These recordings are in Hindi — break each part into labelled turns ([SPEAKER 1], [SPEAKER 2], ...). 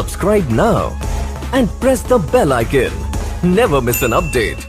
[SPEAKER 1] Subscribe now and press the bell icon. Never miss an update.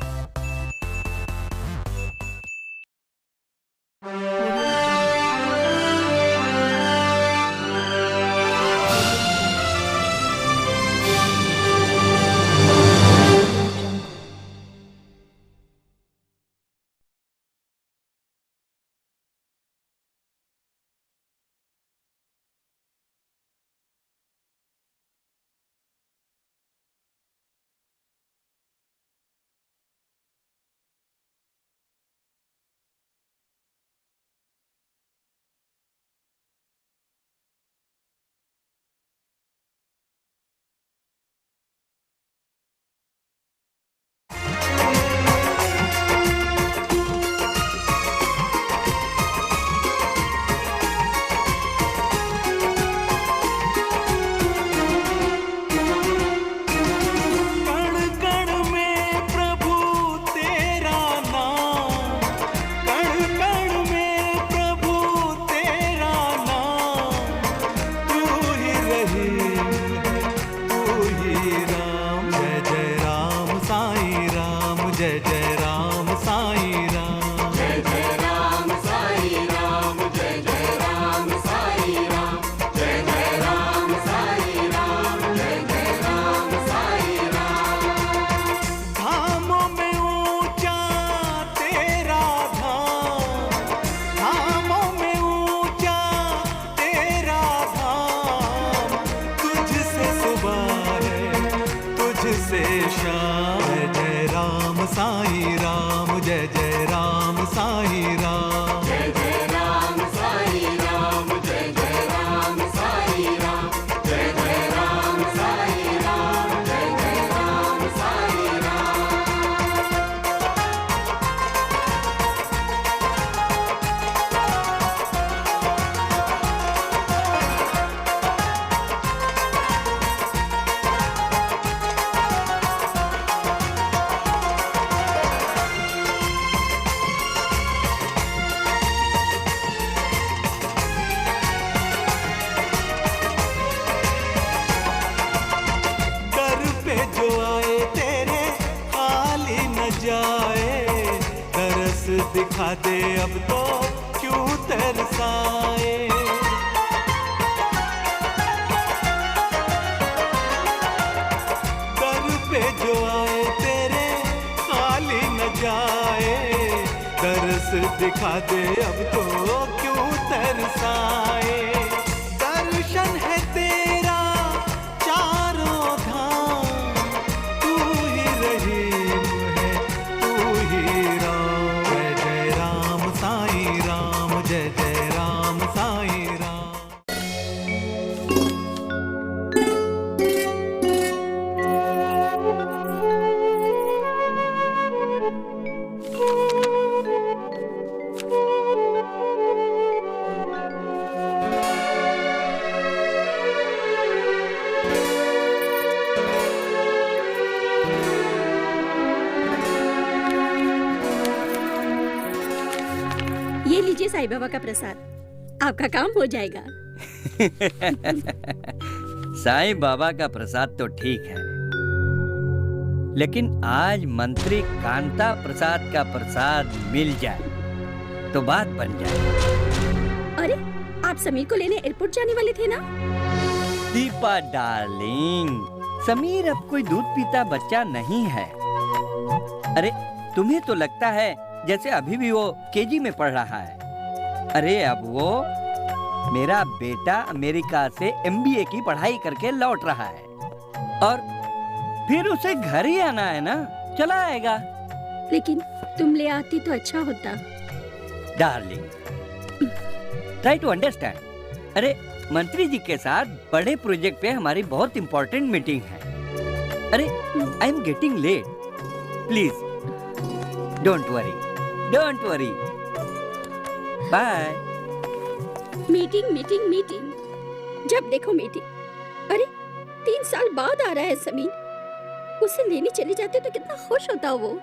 [SPEAKER 2] दिखा दे अब तो क्यों तरसाए। दर पे जो आए तेरे खाली न जाए, तरस दिखा दे अब तो क्यों तरसाए। दर्शन है तेरा चारों धाम, तू ही रहीम है तू ही राम। साईं राम जय जय राम साईं राम।
[SPEAKER 3] ये लीजिए साईं बाबा का प्रसाद, आपका काम हो जाएगा।
[SPEAKER 4] साईं बाबा का प्रसाद तो ठीक है, लेकिन आज मंत्री कांता प्रसाद का प्रसाद मिल जाए तो बात बन जाए।
[SPEAKER 3] अरे, आप समीर को लेने एयरपोर्ट जाने वाले थे ना?
[SPEAKER 4] दीपा डार्लिंग, समीर अब कोई दूध पीता बच्चा नहीं है। अरे, तुम्हें तो लगता है जैसे अभी भी वो केजी में पढ़ रहा है। अरे अब वो मेरा बेटा अमेरिका से एमबीए की पढ़ाई करके लौट रहा है और फिर उसे घर ही आना है ना, चला आएगा।
[SPEAKER 3] लेकिन तुम ले आती तो अच्छा होता।
[SPEAKER 4] Darling, try to understand. अरे, मंत्री जी के साथ बड़े प्रोजेक्ट पे हमारी बहुत इंपॉर्टेंट मीटिंग है। अरे, I am getting late, please don't worry, don't worry, bye.
[SPEAKER 3] Meeting meeting meeting, जब देखो मीटिंग। अरे, 3 साल बाद आ रहा है समीर, उसे लेने चले जाते तो कितना खुश होता वो।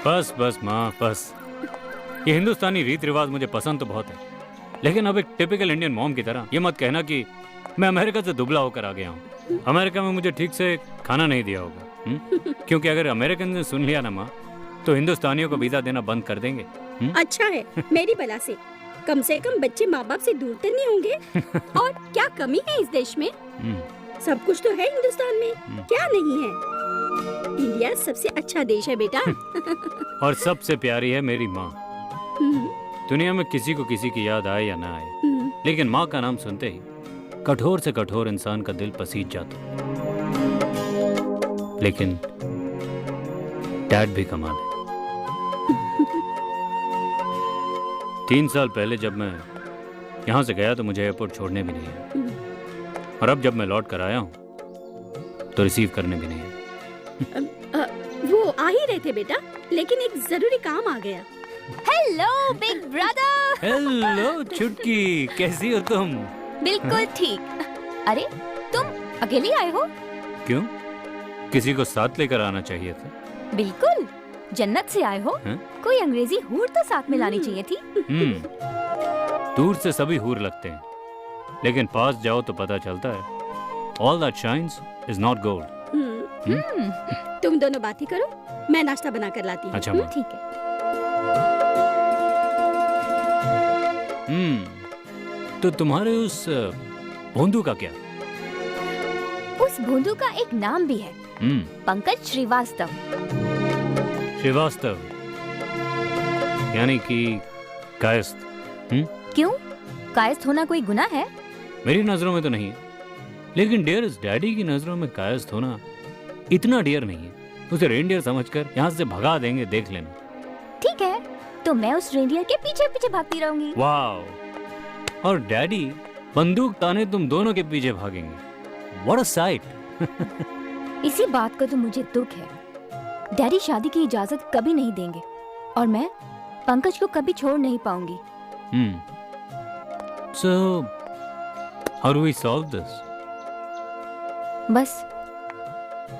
[SPEAKER 5] बस बस माँ बस। ये हिंदुस्तानी रीत रिवाज मुझे पसंद तो बहुत है, लेकिन अब एक टिपिकल इंडियन मॉम की तरह ये मत कहना कि मैं अमेरिका से दुबला होकर आ गया हूँ। अमेरिका में मुझे ठीक से खाना नहीं दिया होगा। क्योंकि अगर अमेरिकन ने सुन लिया ना माँ, तो हिंदुस्तानियों को वीजा देना बंद कर देंगे।
[SPEAKER 3] अच्छा है मेरी बला से कम बच्चे माँ बाप से दूर तो नहीं होंगे। और क्या कमी है इस देश में? सब कुछ तो है हिंदुस्तान में, क्या नहीं है? इंडिया सबसे अच्छा देश है बेटा।
[SPEAKER 5] और सबसे प्यारी है मेरी माँ। दुनिया में किसी को किसी की याद आए या ना आए, लेकिन माँ का नाम सुनते ही कठोर से कठोर इंसान का दिल पसीज जाता। लेकिन डैड भी कमाल है। 3 साल पहले जब मैं यहाँ से गया तो मुझे एयरपोर्ट छोड़ने भी नहीं है, और अब जब मैं लौट कर आया हूँ तो रिसीव करने भी नहीं है।
[SPEAKER 3] वो आ ही रहे थे बेटा, लेकिन एक जरूरी काम आ गया।
[SPEAKER 6] Hello big brother.
[SPEAKER 5] हेलो चुटकी, कैसी हो तुम?
[SPEAKER 6] बिल्कुल ठीक। अरे तुम अकेले आए हो?
[SPEAKER 5] क्यों, किसी को साथ लेकर आना चाहिए था।
[SPEAKER 6] बिल्कुल, जन्नत से आए हो। कोई अंग्रेजी हूर तो साथ में लानी चाहिए थी।
[SPEAKER 5] दूर से सभी हूर लगते हैं, लेकिन पास जाओ तो पता चलता है all that shines is not gold।
[SPEAKER 3] तुम दोनों बातें करो, मैं नाश्ता बना कर लाती हूँ।
[SPEAKER 5] अच्छा माँ।
[SPEAKER 6] ठीक है।
[SPEAKER 5] तो तुम्हारे उस भोंदू का क्या?
[SPEAKER 6] उस भोंदू का एक नाम भी है, पंकज श्रीवास्तव।
[SPEAKER 5] श्रीवास्तव यानी कि कायस्थ।
[SPEAKER 6] क्यों, कायस्थ होना कोई गुनाह है?
[SPEAKER 5] मेरी नजरों में तो नहीं है, लेकिन डियरेस्ट डैडी की नजरों में कायस्थ होना इतना डियर नहीं है। उसे रेनडियर समझकर यहाँ से भगा देंगे, देख लेना।
[SPEAKER 6] ठीक है, तो मैं उस रेनडियर के पीछे पीछे भागती रहूंगी।
[SPEAKER 5] वाह, और डैडी बंदूक ताने तुम दोनों के पीछे भागेंगे। What a sight!
[SPEAKER 6] इसी बात का तो मुझे दुख है। डैडी शादी की इजाजत कभी नहीं देंगे, और मैं पंकज को कभी छोड़ नहीं पाऊंगी।
[SPEAKER 5] So, how do we solve this?
[SPEAKER 6] बस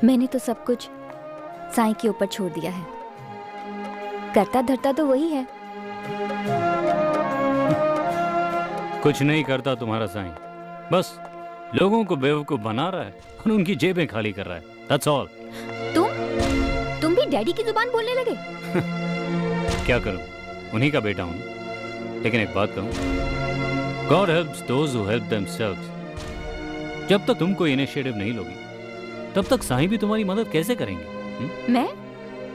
[SPEAKER 6] मैंने तो सब कुछ साईं के ऊपर छोड़ दिया है। करता धरता तो वही है।
[SPEAKER 5] कुछ नहीं करता तुम्हारा साईं, बस लोगों को बेवकूफ बना रहा है और उनकी जेबें खाली कर रहा है। That's all।
[SPEAKER 6] तुम भी डैडी की जुबान बोलने लगे?
[SPEAKER 5] क्या करूं, उन्हीं का बेटा हूं। लेकिन एक बात कहूं, God helps those who help themselves। जब तक तुम कोई इनिशिएटिव नहीं लोगी, तब तक साईं भी तुम्हारी मदद कैसे करेंगे?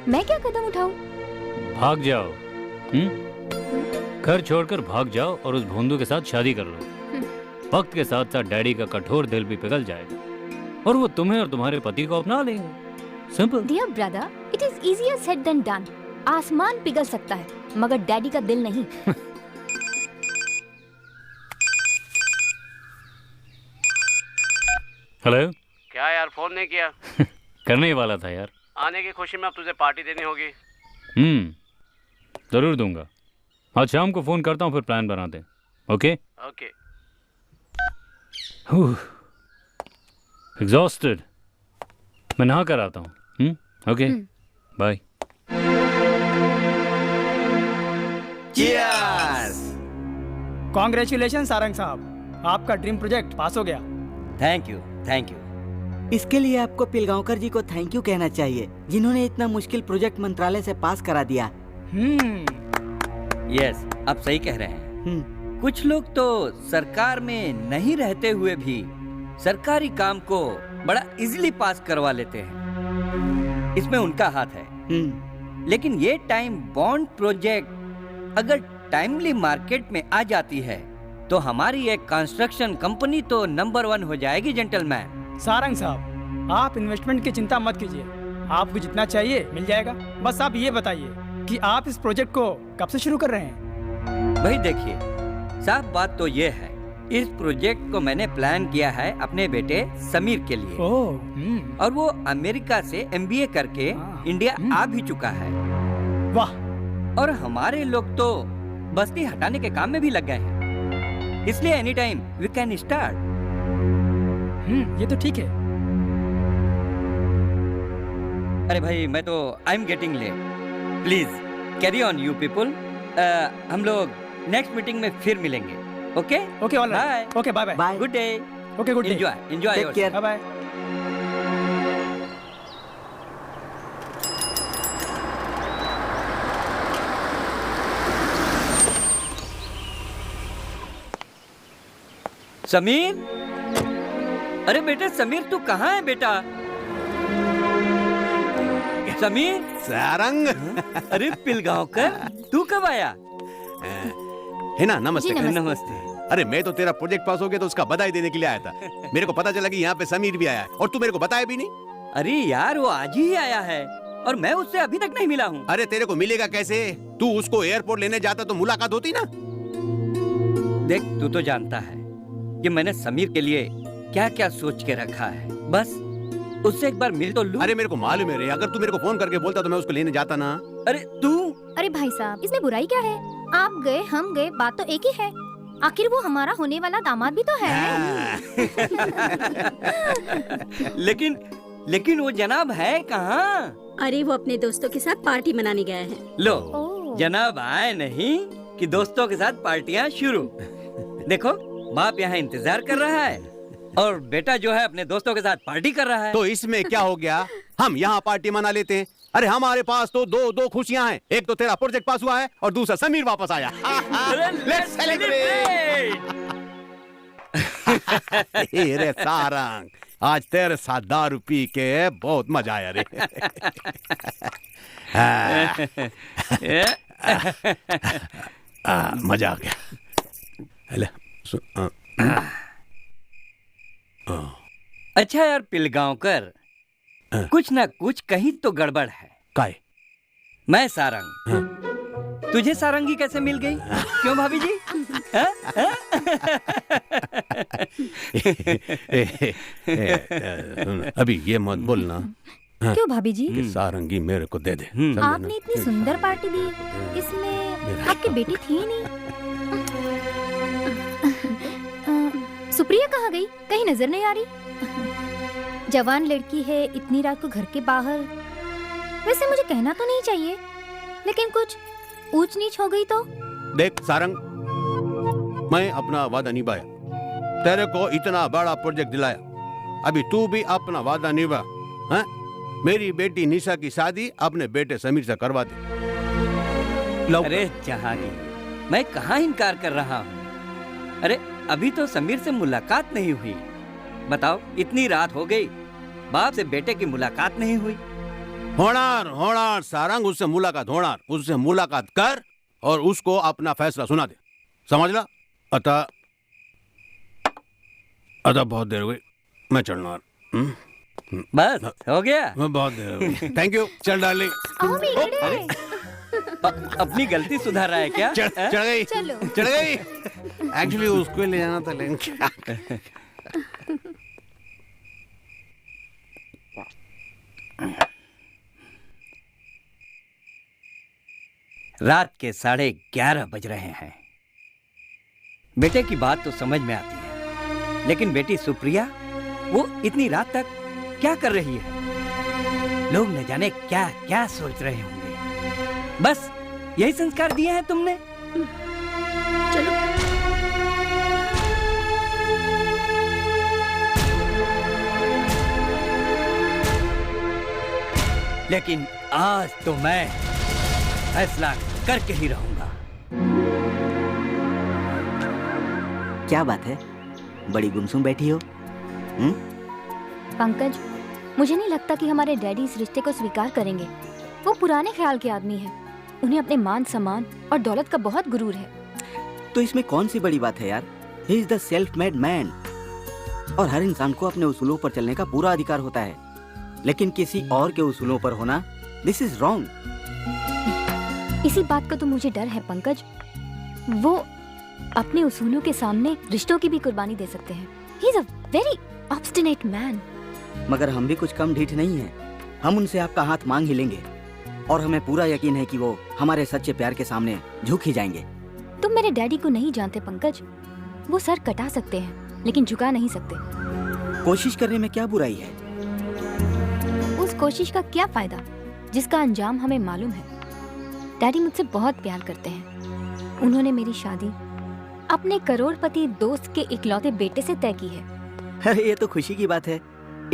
[SPEAKER 6] मैं क्या कदम उठाऊं?
[SPEAKER 5] भाग जाओ। घर छोड़कर भाग जाओ और उस भोंदू के साथ शादी कर लो। वक्त के साथ साथ डैडी का कठोर दिल भी पिघल जाएगा और वो तुम्हें और तुम्हारे पति को अपना लेंगे। Simple.
[SPEAKER 6] Dear brother, it is easier said than done. आसमान पिघल सकता है, मगर डैडी का दिल नहीं।
[SPEAKER 5] हेलो।
[SPEAKER 7] क्या यार, फोन नहीं किया?
[SPEAKER 5] करने ही वाला था यार।
[SPEAKER 7] आने की खुशी में अब तुझे पार्टी देनी होगी।
[SPEAKER 5] जरूर दूंगा। आज शाम को फोन करता हूँ, फिर प्लान बनाते हैं। Okay
[SPEAKER 7] okay.
[SPEAKER 5] एग्जॉस्टेड। मैं नहा कर आता हूँ। Okay bye.
[SPEAKER 8] कॉन्ग्रेचुलेशन सारंग साहब, आपका ड्रीम प्रोजेक्ट पास हो गया।
[SPEAKER 4] Thank you thank you.
[SPEAKER 9] इसके लिए आपको पिलगांवकर जी को थैंक यू कहना चाहिए, जिन्होंने इतना मुश्किल प्रोजेक्ट मंत्रालय से पास करा दिया।
[SPEAKER 4] यस, आप सही कह रहे हैं। कुछ लोग तो सरकार में नहीं रहते हुए भी सरकारी काम को बड़ा इजीली पास करवा लेते हैं। इसमें उनका हाथ है। लेकिन ये टाइम बॉन्ड प्रोजेक्ट अगर टाइमली मार्केट में आ जाती है तो हमारी एक कंस्ट्रक्शन कंपनी तो नंबर 1 हो जाएगी। जेंटलमैन
[SPEAKER 8] सारंग साहब, आप इन्वेस्टमेंट की चिंता मत कीजिए, आपको जितना चाहिए मिल जाएगा। बस आप ये बताइए कि आप इस प्रोजेक्ट को कब से शुरू कर रहे हैं?
[SPEAKER 4] भाई देखिए, साफ बात तो ये है, इस प्रोजेक्ट को मैंने प्लान किया है अपने बेटे समीर के लिए। और वो अमेरिका से MBA करके इंडिया आ भी चुका है।
[SPEAKER 8] वाह।
[SPEAKER 4] और हमारे लोग तो बस्ती हटाने के काम में भी लग गए हैं, इसलिए any time we can start.
[SPEAKER 8] ये तो ठीक है।
[SPEAKER 4] अरे भाई, मैं तो I am getting late. Please carry on you people. हम लोग नेक्स्ट मीटिंग में फिर मिलेंगे। Okay
[SPEAKER 8] okay all
[SPEAKER 4] bye.
[SPEAKER 8] Right, okay bye bye,
[SPEAKER 9] bye.
[SPEAKER 4] Good day.
[SPEAKER 8] Okay good day,
[SPEAKER 4] enjoy
[SPEAKER 9] take care.
[SPEAKER 8] Bye bye.
[SPEAKER 4] Sameer, अरे बेटे समीर तू कहाँ है बेटा? समीर।
[SPEAKER 10] सारंग।
[SPEAKER 4] अरे पिलगांवकर, तू कब आया?
[SPEAKER 10] है ना, नमस्ते।
[SPEAKER 4] नमस्ते।
[SPEAKER 10] अरे मैं तो तेरा प्रोजेक्ट पास हो गया तो उसका बधाई देने के लिए आया था। मेरे को पता चला कि यहाँ पे समीर भी आया है और तू मेरे को बताया भी नहीं।
[SPEAKER 4] अरे यार वो आज ही आया है और मैं उससे अभी तक नहीं मिला हूँ।
[SPEAKER 10] अरे तेरे को मिलेगा कैसे? तू उसको एयरपोर्ट लेने जाता तो मुलाकात होती ना।
[SPEAKER 4] देख तू तो जानता है कि मैंने समीर के लिए क्या क्या सोच के रखा है। बस उससे एक बार मिल तो लूं।
[SPEAKER 10] अरे मेरे को मालूम है रे, अगर तू मेरे को फोन करके बोलता तो मैं उसको लेने जाता ना।
[SPEAKER 4] अरे तू।
[SPEAKER 6] अरे भाई साहब, इसमें बुराई क्या है? आप गए हम गए, बात तो एक ही है। आखिर वो हमारा होने वाला दामाद भी तो है।
[SPEAKER 4] लेकिन वो जनाब है कहाँ?
[SPEAKER 3] अरे वो अपने दोस्तों के साथ पार्टी मनाने गए हैं।
[SPEAKER 4] लो
[SPEAKER 6] ओह।
[SPEAKER 4] जनाब आए नहीं कि दोस्तों के साथ पार्टियां शुरू। देखो बाप यहाँ इंतजार कर रहा है और बेटा जो है अपने दोस्तों के साथ पार्टी कर रहा है।
[SPEAKER 10] तो इसमें क्या हो गया? हम यहाँ पार्टी मना लेते हैं। अरे हमारे पास तो दो खुशियाँ हैं। एक तो तेरा प्रोजेक्ट पास हुआ है और दूसरा समीर वापस आया। Let's celebrate! अरे सारंग, आज तेरे साथ दारू पी के बहुत मजा आया रे। मजा आ गया।
[SPEAKER 4] अच्छा यार पिलगांवकर, कुछ ना कुछ कहीं तो गड़बड़ है।
[SPEAKER 10] काय?
[SPEAKER 4] मैं सारंग, तुझे सारंगी कैसे मिल गई? क्यों भाभी जी?
[SPEAKER 10] अभी ये मत बोलना
[SPEAKER 6] क्यों भाभी जी?
[SPEAKER 10] कि सारंगी मेरे को दे दे।
[SPEAKER 6] आपने इतनी सुंदर पार्टी दी, इसमें आपकी बेटी थी ही नहीं। सुप्रिया कहाँ गई? कहीं नजर नहीं आ रही। जवान लड़की है, इतनी रात को घर के बाहर। वैसे मुझे कहना तो नहीं चाहिए, लेकिन कुछ ऊंच नीच हो गई तो?
[SPEAKER 10] देख सारंग, मैं अपना वादा निभाया, तेरे को इतना बड़ा प्रोजेक्ट दिलाया। अभी तू भी अपना वादा निभा। हाँ? मेरी बेटी निशा की शादी अपने बेटे समीर से करवा दे।
[SPEAKER 4] अरे जहांगीर, मैं कहाँ इनकार कर रहा हूँ। अरे अभी तो समीर से मुलाकात नहीं हुई। बताओ इतनी रात हो गई, बाप से बेटे की मुलाकात नहीं हुई।
[SPEAKER 10] होनार सारंग, उससे मुलाकात कर और उसको अपना फैसला सुना दे। समझ ला? अतः बहुत देर हो गई, मैं चलना।
[SPEAKER 4] बस हो गया?
[SPEAKER 10] बहुत देर हो गई। थैंक यू, चल डार्लिंग।
[SPEAKER 4] अपनी गलती सुधार रहा है क्या?
[SPEAKER 10] चढ़ गई। एक्चुअली उसको ले जाना था, लेकिन क्या
[SPEAKER 4] रात के 11:30 बज रहे हैं। बेटे की बात तो समझ में आती है, लेकिन बेटी सुप्रिया वो इतनी रात तक क्या कर रही है? लोग न जाने क्या क्या सोच रहे होंगे। बस यही संस्कार दिए हैं तुमने।
[SPEAKER 3] चलो।
[SPEAKER 4] लेकिन आज तो मैं फैसला करके ही रहूंगा।
[SPEAKER 9] क्या बात है, बड़ी गुमसुम बैठी हो?
[SPEAKER 6] पंकज, मुझे नहीं लगता कि हमारे डैडी इस रिश्ते को स्वीकार करेंगे। वो पुराने ख्याल के आदमी हैं। उन्हें अपने मान सम्मान और दौलत का बहुत गुरूर है।
[SPEAKER 9] तो इसमें कौन सी बड़ी बात है यार? He is the self made man और हर इंसान को अपने उसूलों पर चलने का पूरा अधिकार होता है, लेकिन किसी और के उसूलों पर होना, दिस इज रॉन्ग।
[SPEAKER 6] इसी बात का तो मुझे डर है पंकज। वो अपने उसूलों के सामने रिश्तों की भी कुर्बानी दे सकते हैं। He is a very obstinate man.
[SPEAKER 9] मगर हम भी कुछ कम ढीठ नहीं हैं। हम उनसे आपका हाथ मांग ही लेंगे और हमें पूरा यकीन है कि वो हमारे सच्चे प्यार के सामने झुक ही जाएंगे।
[SPEAKER 6] तुम मेरे डैडी को नहीं जानते पंकज। वो सर कटा सकते हैं लेकिन झुका नहीं सकते।
[SPEAKER 9] कोशिश करने में क्या बुराई है?
[SPEAKER 6] उस कोशिश का क्या फायदा जिसका अंजाम हमें मालूम है। डैडी मुझसे बहुत प्यार करते हैं। उन्होंने मेरी शादी अपने करोड़पति दोस्त के इकलौते बेटे से तय की है।
[SPEAKER 9] अरे ये तो खुशी की बात है।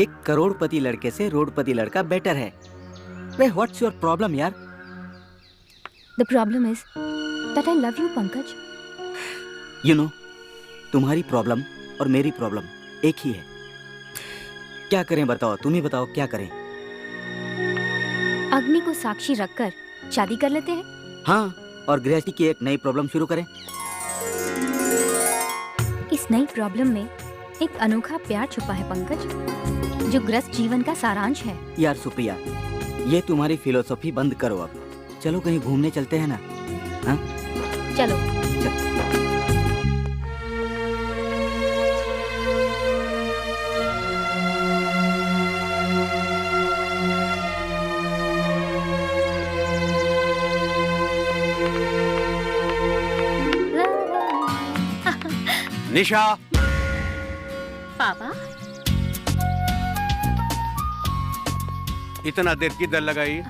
[SPEAKER 9] एक करोड़पति लड़के से रोडपति लड़का बेटर है। वे व्हाट्स योर प्रॉब्लम यार?
[SPEAKER 6] The problem is that I love you Pankaj.
[SPEAKER 9] You know, तुम्हारी प्रॉब्लम और मेरी प्रॉब्लम एक ही है। क्या करें बताओ, तुम ही बताओ क्या करें।
[SPEAKER 6] अग्नि को साक्षी रखकर शादी कर लेते हैं।
[SPEAKER 9] हाँ, और गृहस्थी की एक नई प्रॉब्लम शुरू करें।
[SPEAKER 6] इस नई प्रॉब्लम में एक अनोखा प्यार छुपा है पंकज, जो गृहस्थ जीवन का सारांश है।
[SPEAKER 9] यार सुप्रिया, ये तुम्हारी फिलोसॉफी बंद करो अब। चलो कहीं घूमने चलते हैं ना? हाँ
[SPEAKER 6] चलो।
[SPEAKER 10] निशा,
[SPEAKER 11] पापा
[SPEAKER 10] इतना देर किधर लगाई?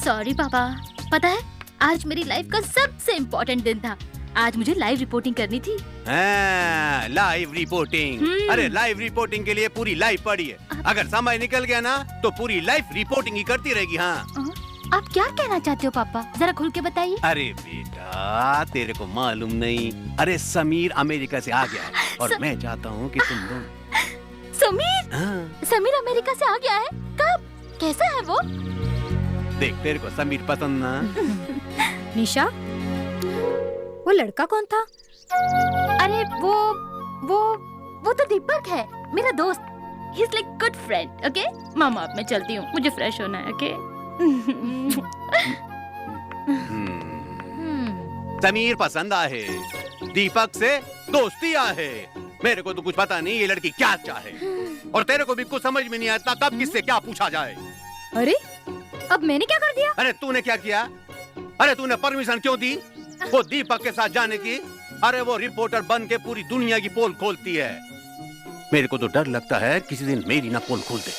[SPEAKER 11] सॉरी पापा, पता है आज मेरी लाइफ का सबसे इम्पोर्टेंट दिन था। आज मुझे लाइव रिपोर्टिंग करनी थी।
[SPEAKER 10] Live reporting? अरे लाइव रिपोर्टिंग के लिए पूरी लाइफ पड़ी है। अगर समय निकल गया ना तो पूरी लाइफ रिपोर्टिंग ही करती रहेगी। हाँ,
[SPEAKER 11] आप क्या कहना चाहते हो पापा, जरा खुल के बताइए।
[SPEAKER 10] अरे बेटा, तेरे को मालूम नहीं? अरे समीर अमेरिका से आ गया है और मैं चाहता हूँ कि तुम लोग।
[SPEAKER 11] समीर?
[SPEAKER 10] हाँ।
[SPEAKER 11] समीर अमेरिका से आ गया है? कब? कैसा है वो?
[SPEAKER 10] देख, तेरे को समीर पसंद ना?
[SPEAKER 6] निशा, वो लड़का कौन था?
[SPEAKER 11] अरे वो तो दीपक है, मेरा दोस्त। He is like good friend. Okay मामा, अब मैं चलती हूँ, मुझे फ्रेश होना है। ओके
[SPEAKER 10] समीर पसंद आहे, दीपक से दोस्ती आहे। मेरे को तो कुछ पता नहीं ये लड़की क्या चाहे, और तेरे को भी कुछ समझ में नहीं आता कब किससे क्या पूछा जाए।
[SPEAKER 6] अरे अब मैंने क्या कर दिया?
[SPEAKER 10] अरे तूने क्या किया? अरे तूने परमिशन क्यों दी वो दीपक के साथ जाने की? अरे वो रिपोर्टर बन के पूरी दुनिया की पोल खोलती है। मेरे को तो डर लगता है किसी दिन मेरी ना पोल खोल दे।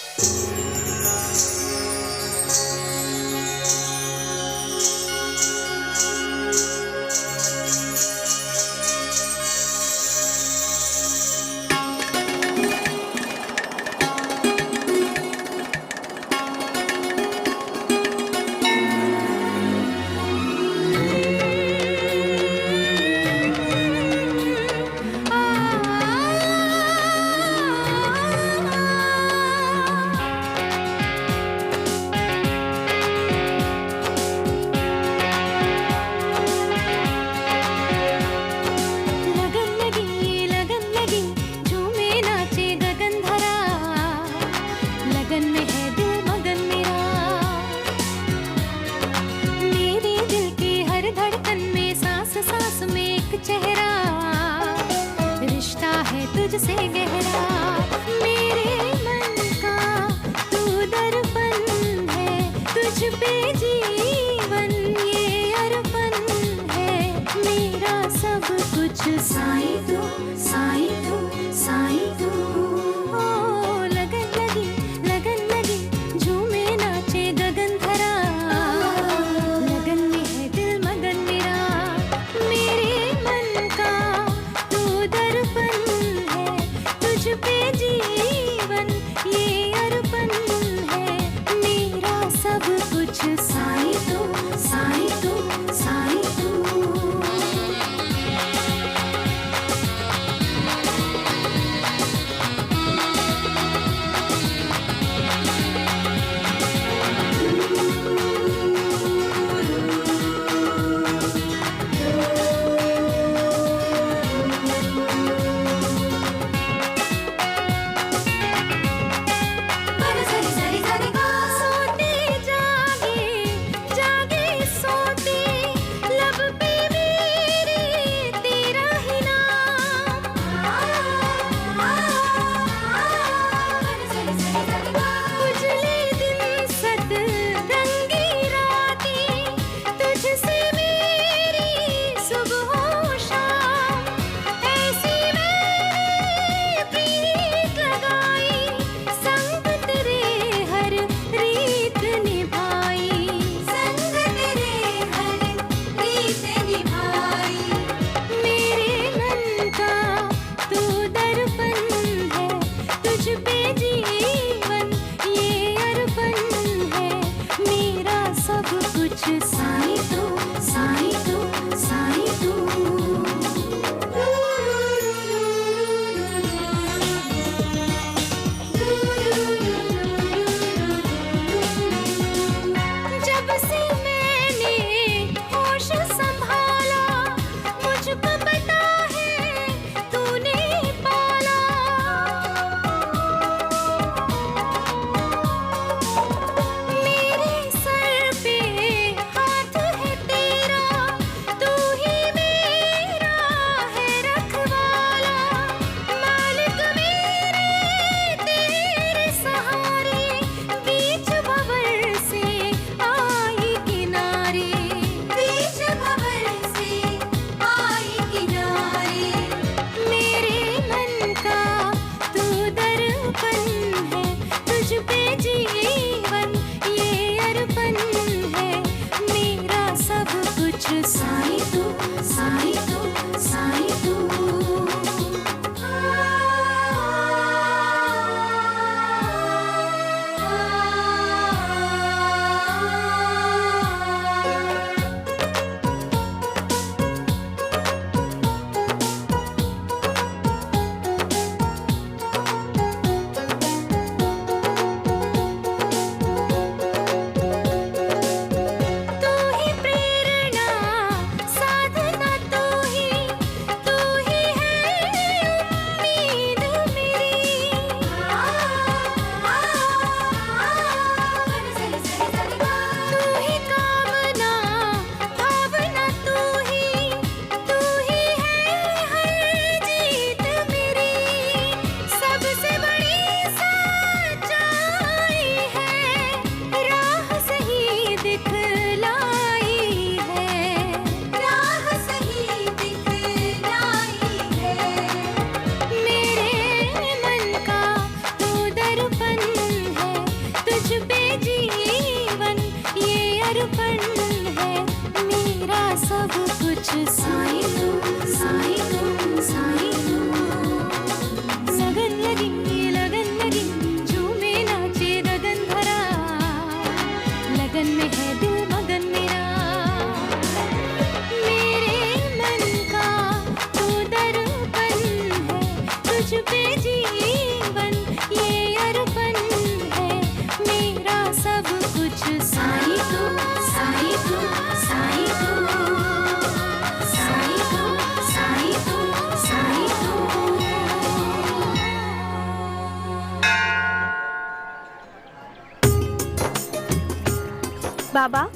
[SPEAKER 12] बाबा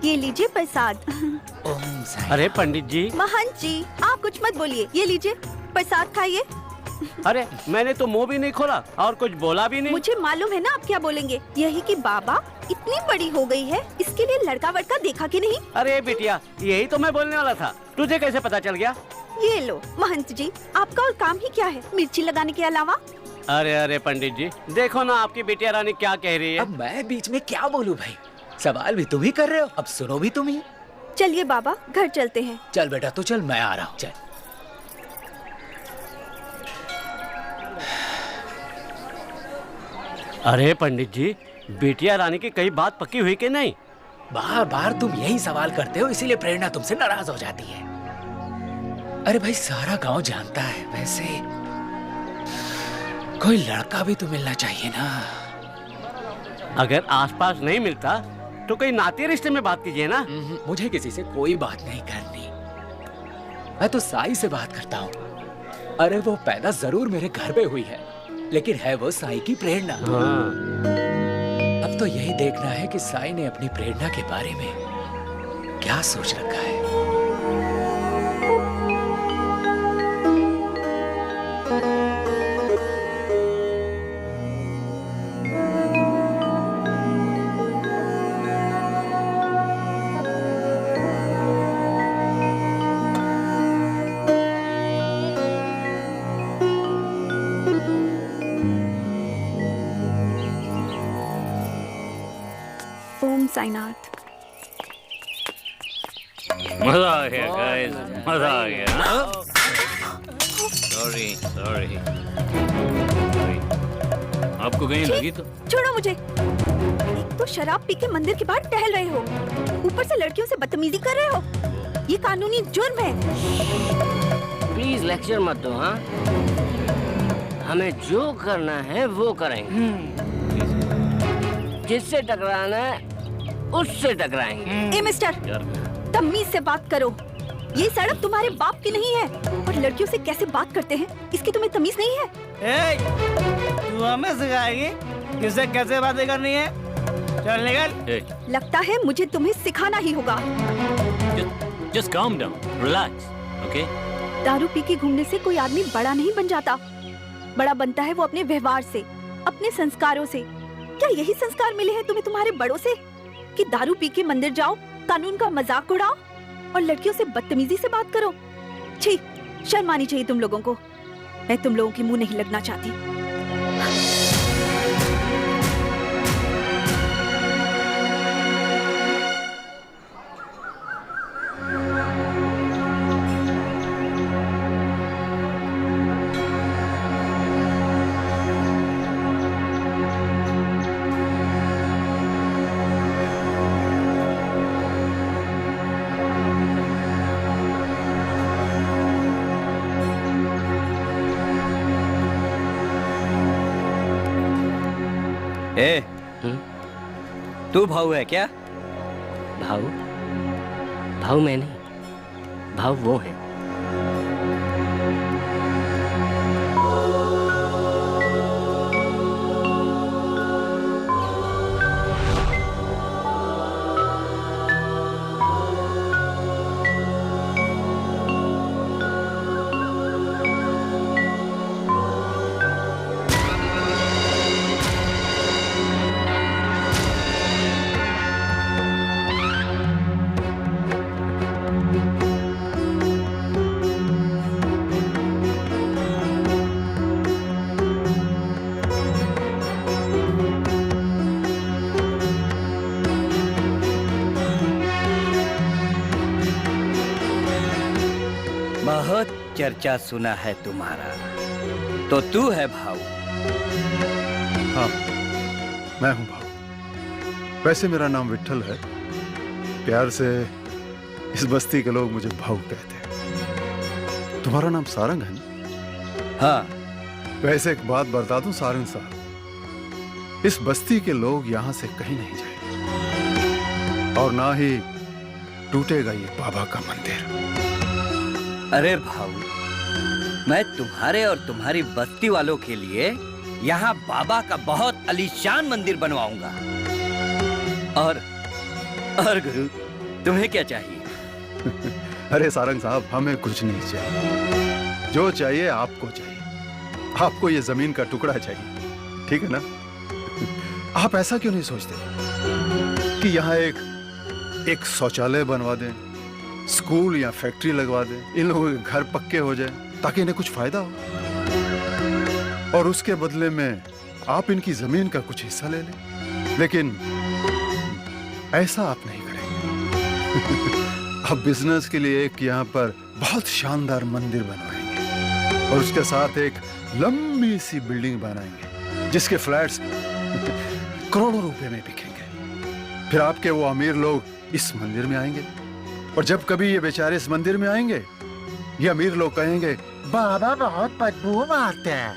[SPEAKER 12] ये लीजिए प्रसाद।
[SPEAKER 7] अरे पंडित जी,
[SPEAKER 12] महंत जी आप कुछ मत बोलिए, ये लीजिए प्रसाद खाइए।
[SPEAKER 7] अरे मैंने तो मुंह भी नहीं खोला और कुछ बोला भी नहीं।
[SPEAKER 12] मुझे मालूम है ना आप क्या बोलेंगे, यही कि बाबा इतनी बड़ी हो गई है, इसके लिए लड़का वड़का देखा कि नहीं।
[SPEAKER 7] अरे बिटिया, यही तो मैं बोलने वाला था, तुझे कैसे पता चल गया?
[SPEAKER 12] ये लो महंत जी, आपका और काम ही क्या है मिर्ची लगाने के अलावा।
[SPEAKER 7] अरे अरे पंडित जी, देखो ना आपकी बिटिया रानी क्या कह रही है।
[SPEAKER 13] अब मैं बीच में क्या बोलूं भाई, सवाल भी तुम ही कर रहे हो, अब सुनो भी तुम ही।
[SPEAKER 12] चलिए बाबा घर चलते हैं।
[SPEAKER 13] चल बेटा तो चल, मैं आ रहा हूँ, चल।
[SPEAKER 7] अरे पंडित जी, बिटिया रानी की कई बात पक्की हुई कि नहीं?
[SPEAKER 13] बार बार तुम यही सवाल करते हो, इसीलिए प्रेरणा तुमसे नाराज हो जाती है। अरे भाई सारा गांव जानता है, वैसे कोई लड़का भी तो मिलना चाहिए ना।
[SPEAKER 7] अगर आसपास नहीं मिलता तो कोई नाते रिश्ते में बात कीजिए ना।
[SPEAKER 13] मुझे किसी से कोई बात नहीं करनी, मैं तो साई से बात करता हूँ। अरे वो पैदा जरूर मेरे घर पे हुई है, लेकिन है वो साई की प्रेरणा। अब तो यही देखना है कि साई ने अपनी प्रेरणा के बारे में क्या सोच रखा है।
[SPEAKER 12] ओम साईनाथ।
[SPEAKER 5] मजा आ गया गाइस, मजा आ गया। सॉरी सॉरी, आपको कहीं लगी तो?
[SPEAKER 12] छोड़ो मुझे। एक तो शराब पी के मंदिर के बाहर टहल रहे हो, ऊपर से लड़कियों से बदतमीजी कर रहे हो, ये कानूनी जुर्म है।
[SPEAKER 7] प्लीज लेक्चर मत दो। हाँ, हमें जो करना है वो करेंगे, जिससे टकराना है उससे टकराएंगे।
[SPEAKER 12] ए मिस्टर, तमीज से बात करो, ये सड़क तुम्हारे बाप की नहीं है, और लड़कियों से कैसे बात करते हैं इसकी तुम्हें तमीज नहीं है।
[SPEAKER 8] तू हमें सिखाएगी किससे कैसे बातें करनी है? चल निकल।
[SPEAKER 12] लगता है मुझे तुम्हें सिखाना ही होगा।
[SPEAKER 5] Just calm down, relax, okay?
[SPEAKER 12] दारू पी के घूमने से कोई आदमी बड़ा नहीं बन जाता, बड़ा बनता है वो अपने व्यवहार से, अपने संस्कारों से। क्या यही संस्कार मिले हैं तुम्हें तुम्हारे बड़ों से कि दारू पी के मंदिर जाओ, कानून का मजाक उड़ाओ और लड़कियों से बदतमीजी से बात करो? छी, शर्म आनी चाहिए तुम लोगों को। मैं तुम लोगों के मुंह नहीं लगना चाहती।
[SPEAKER 4] ए, तू भाऊ है क्या?
[SPEAKER 7] भाऊ? भाऊ मैं नहीं, भाऊ वो है।
[SPEAKER 4] बहुत चर्चा सुना है तुम्हारा, तो तू है भाऊ?
[SPEAKER 14] हाँ, मैं हूँ भाऊ। वैसे मेरा नाम विट्ठल है, प्यार से इस बस्ती के लोग मुझे भाऊ कहते हैं। तुम्हारा नाम सारंग है ना?
[SPEAKER 4] हाँ।
[SPEAKER 14] वैसे एक बात बता दूं सारंग साहब, इस बस्ती के लोग यहाँ से कहीं नहीं जाएंगे और ना ही टूटेगा ये बाबा का मंदिर।
[SPEAKER 4] अरे भाऊ, मैं तुम्हारे और तुम्हारी बस्ती वालों के लिए यहाँ बाबा का बहुत आलीशान मंदिर बनवाऊंगा, और गुरु, तुम्हें क्या चाहिए?
[SPEAKER 14] अरे सारंग साहब, हमें कुछ नहीं चाहिए। जो चाहिए आपको चाहिए। आपको ये जमीन का टुकड़ा चाहिए, ठीक है ना? आप ऐसा क्यों नहीं सोचते कि यहाँ एक शौचालय बनवा दें, स्कूल या फैक्ट्री लगवा दें, इन लोगों के घर पक्के हो जाए ताकि इन्हें कुछ फायदा हो, और उसके बदले में आप इनकी जमीन का कुछ हिस्सा ले लें। लेकिन ऐसा आप नहीं करेंगे। अब बिजनेस के लिए एक यहाँ पर बहुत शानदार मंदिर बनवाएंगे और उसके साथ एक लंबी सी बिल्डिंग बनाएंगे जिसके फ्लैट्स करोड़ों रुपए में बिकेंगे। फिर आपके वो अमीर लोग इस मंदिर में आएंगे और जब कभी ये बेचारे इस मंदिर में आएंगे, ये अमीर लोग कहेंगे, बाबा बहुत बदबू मारते हैं।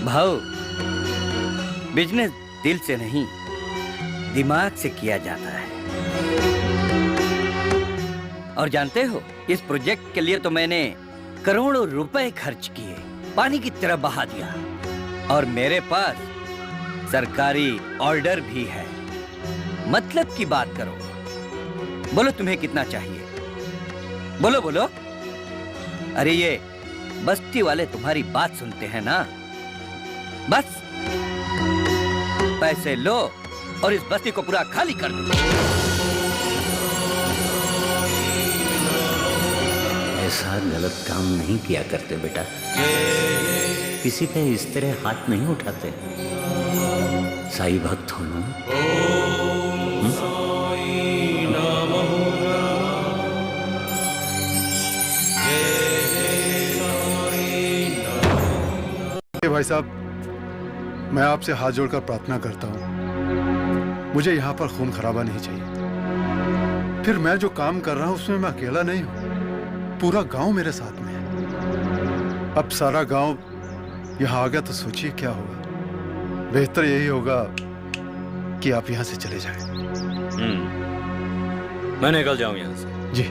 [SPEAKER 4] भाव, बिजनेस दिल से नहीं, दिमाग से किया जाता है। और जानते हो, इस प्रोजेक्ट के लिए तो मैंने करोड़ों रुपए खर्च किए, पानी की तरह बहा दिया, और मेरे पास सरकारी ऑर्डर भी है। मतलब की बात करो, बोलो तुम्हें कितना चाहिए? बोलो बोलो। अरे ये बस्ती वाले तुम्हारी बात सुनते हैं ना। बस पैसे लो और इस बस्ती को पूरा खाली कर दो।
[SPEAKER 15] ऐसा गलत काम नहीं किया करते बेटा, किसी पे इस तरह हाथ नहीं उठाते। साईं भक्त हो ना।
[SPEAKER 14] भाई साहब, मैं आपसे हाथ जोड़कर प्रार्थना करता हूँ, मुझे यहाँ पर खून खराबा नहीं चाहिए। फिर मैं जो काम कर रहा हूँ उसमें मैं अकेला नहीं हूँ, पूरा गांव मेरे साथ में है। अब सारा गांव यहाँ आ गया तो सोचिए क्या होगा। बेहतर यही होगा कि आप यहाँ से चले जाएं।
[SPEAKER 5] मैं निकल जाऊँ यहाँ से।
[SPEAKER 14] जी।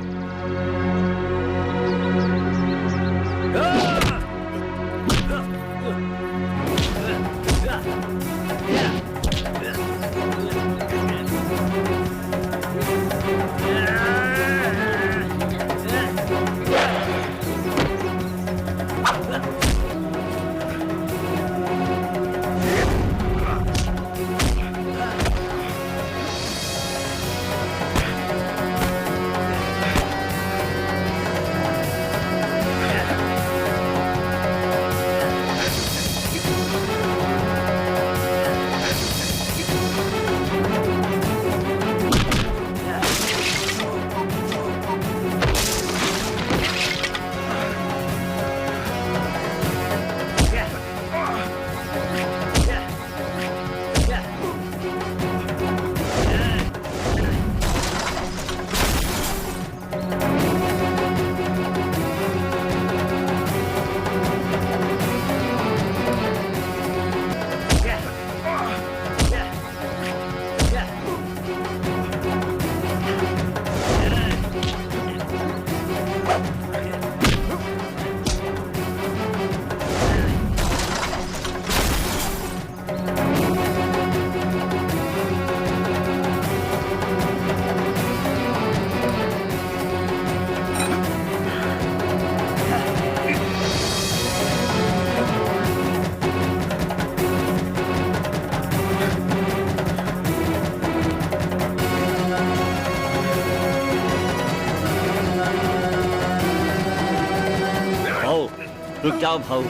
[SPEAKER 15] रुक जाओ भाऊ,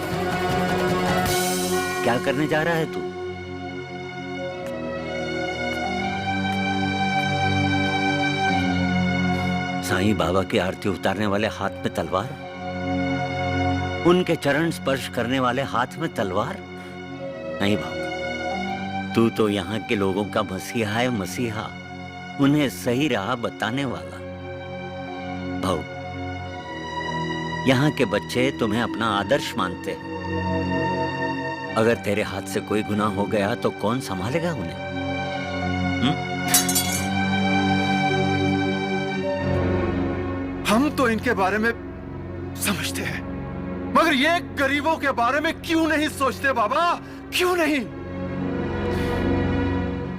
[SPEAKER 15] क्या करने जा रहा है तू? साईं बाबा की आरती उतारने वाले हाथ में तलवार, उनके चरण स्पर्श करने वाले हाथ में तलवार? नहीं भाऊ, तू तो यहाँ के लोगों का मसीहा है, मसीहा, उन्हें सही राह बताने वाला। भाऊ, यहाँ के बच्चे तुम्हें अपना आदर्श मानते हैं। अगर तेरे हाथ से कोई गुनाह हो गया तो कौन संभालेगा उन्हें?
[SPEAKER 14] हम तो इनके बारे में समझते हैं, मगर ये गरीबों के बारे में क्यों नहीं सोचते बाबा? क्यों नहीं?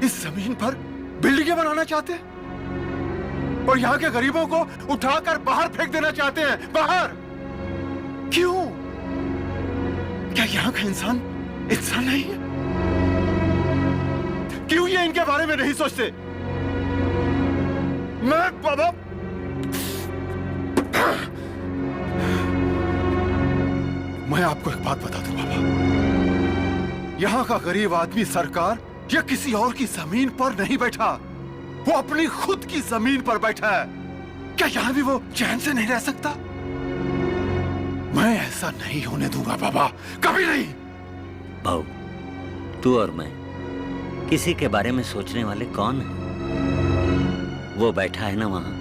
[SPEAKER 14] इस जमीन पर बिल्डिंगें बनाना चाहते हैं और यहाँ के गरीबों को उठाकर बाहर फेंक देना चाहते हैं। बाहर क्यों? क्या यहाँ का इंसान इंसान नहीं है? क्यों ये इनके बारे में नहीं सोचते? मैं बाबा मैं आपको एक बात बता दूं बाबा, यहाँ का गरीब आदमी सरकार या किसी और की जमीन पर नहीं बैठा, वो अपनी खुद की जमीन पर बैठा है। क्या यहाँ भी वो चैन से नहीं रह सकता? मैं ऐसा नहीं होने दूंगा बाबा, कभी नहीं।
[SPEAKER 15] भाऊ, तू और मैं किसी के बारे में सोचने वाले कौन है? वो बैठा है ना वहां,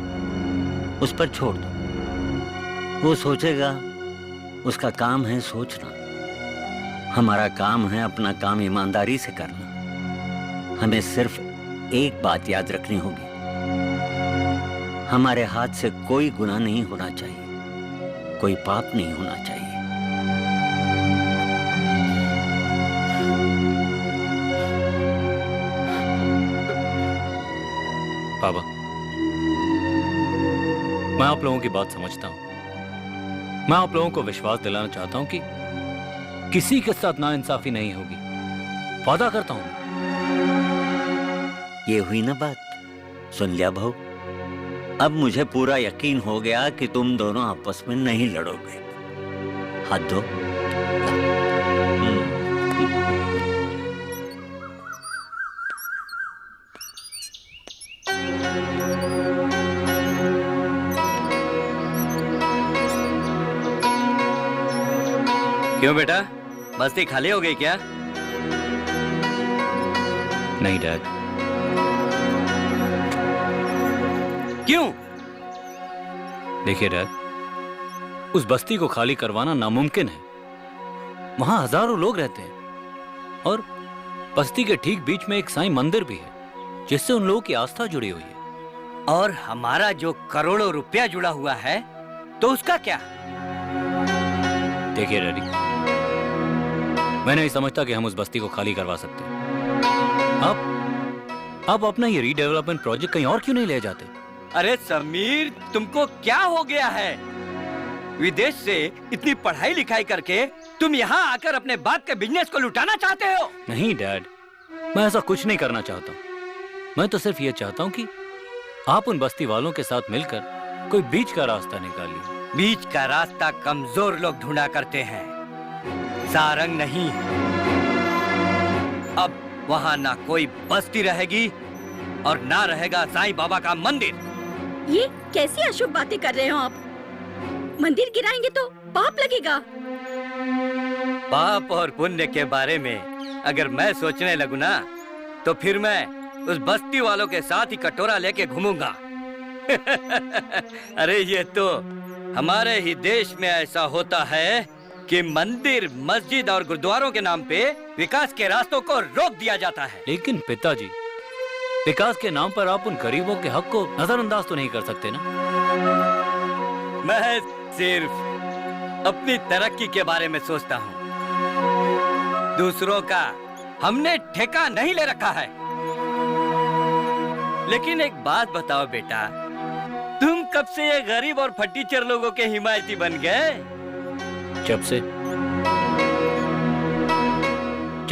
[SPEAKER 15] उस पर छोड़ दो। वो सोचेगा, उसका काम है सोचना। हमारा काम है अपना काम ईमानदारी से करना। हमें सिर्फ एक बात याद रखनी होगी, हमारे हाथ से कोई गुनाह नहीं होना चाहिए, कोई पाप नहीं होना चाहिए।
[SPEAKER 5] बाबा, मैं आप लोगों की बात समझता हूं। मैं आप लोगों को विश्वास दिलाना चाहता हूं कि किसी के साथ नाइंसाफी नहीं होगी। वादा करता हूं।
[SPEAKER 15] ये हुई ना बात, सुन लिया भाऊ। अब मुझे पूरा यकीन हो गया कि तुम दोनों आपस में नहीं लड़ोगे। हाथ दो।
[SPEAKER 4] क्यों बेटा, बस्ती खाली हो गई क्या?
[SPEAKER 5] नहीं डैड।
[SPEAKER 4] क्यों?
[SPEAKER 5] देखिए डैड, उस बस्ती को खाली करवाना नामुमकिन है। वहां हजारों लोग रहते हैं और बस्ती के ठीक बीच में एक साईं मंदिर भी है, जिससे उन लोगों की आस्था जुड़ी हुई है।
[SPEAKER 4] और हमारा जो करोड़ों रुपया जुड़ा हुआ है, तो उसका क्या?
[SPEAKER 5] देखिए डैडी, मैं नहीं समझता कि हम उस बस्ती को खाली करवा सकते। आप अपना ये रीडेवलपमेंट प्रोजेक्ट कहीं और क्यों नहीं ले जाते?
[SPEAKER 4] अरे समीर, तुमको क्या हो गया है? विदेश से इतनी पढ़ाई लिखाई करके तुम यहाँ आकर अपने बाप के बिजनेस को लुटाना चाहते हो?
[SPEAKER 5] नहीं डैड, मैं ऐसा कुछ नहीं करना चाहता। मैं तो सिर्फ ये चाहता हूँ कि आप उन बस्ती वालों के साथ मिलकर कोई बीच का रास्ता निकालिए।
[SPEAKER 4] बीच का रास्ता कमजोर लोग ढूंढा करते हैं, सारंग नहीं। अब वहाँ ना कोई बस्ती रहेगी और ना रहेगा साईं बाबा का मंदिर।
[SPEAKER 3] ये कैसी अशुभ बातें कर रहे हो आप? मंदिर गिराएंगे तो पाप लगेगा।
[SPEAKER 4] पाप और पुण्य के बारे में अगर मैं सोचने लगूं ना, तो फिर मैं उस बस्ती वालों के साथ ही कटोरा लेके घूमूंगा। अरे ये तो हमारे ही देश में ऐसा होता है कि मंदिर, मस्जिद और गुरुद्वारों के नाम पे विकास के रास्तों को रोक दिया जाता है।
[SPEAKER 5] लेकिन पिताजी, विकास के नाम पर आप उन गरीबों के हक को नजरअंदाज तो नहीं कर सकते ना?
[SPEAKER 4] मैं सिर्फ अपनी तरक्की के बारे में सोचता हूँ, दूसरों का हमने ठेका नहीं ले रखा है। लेकिन एक बात बताओ बेटा, तुम कब से ये गरीब और फटीचर लोगों के हिमायती बन गए?
[SPEAKER 5] जब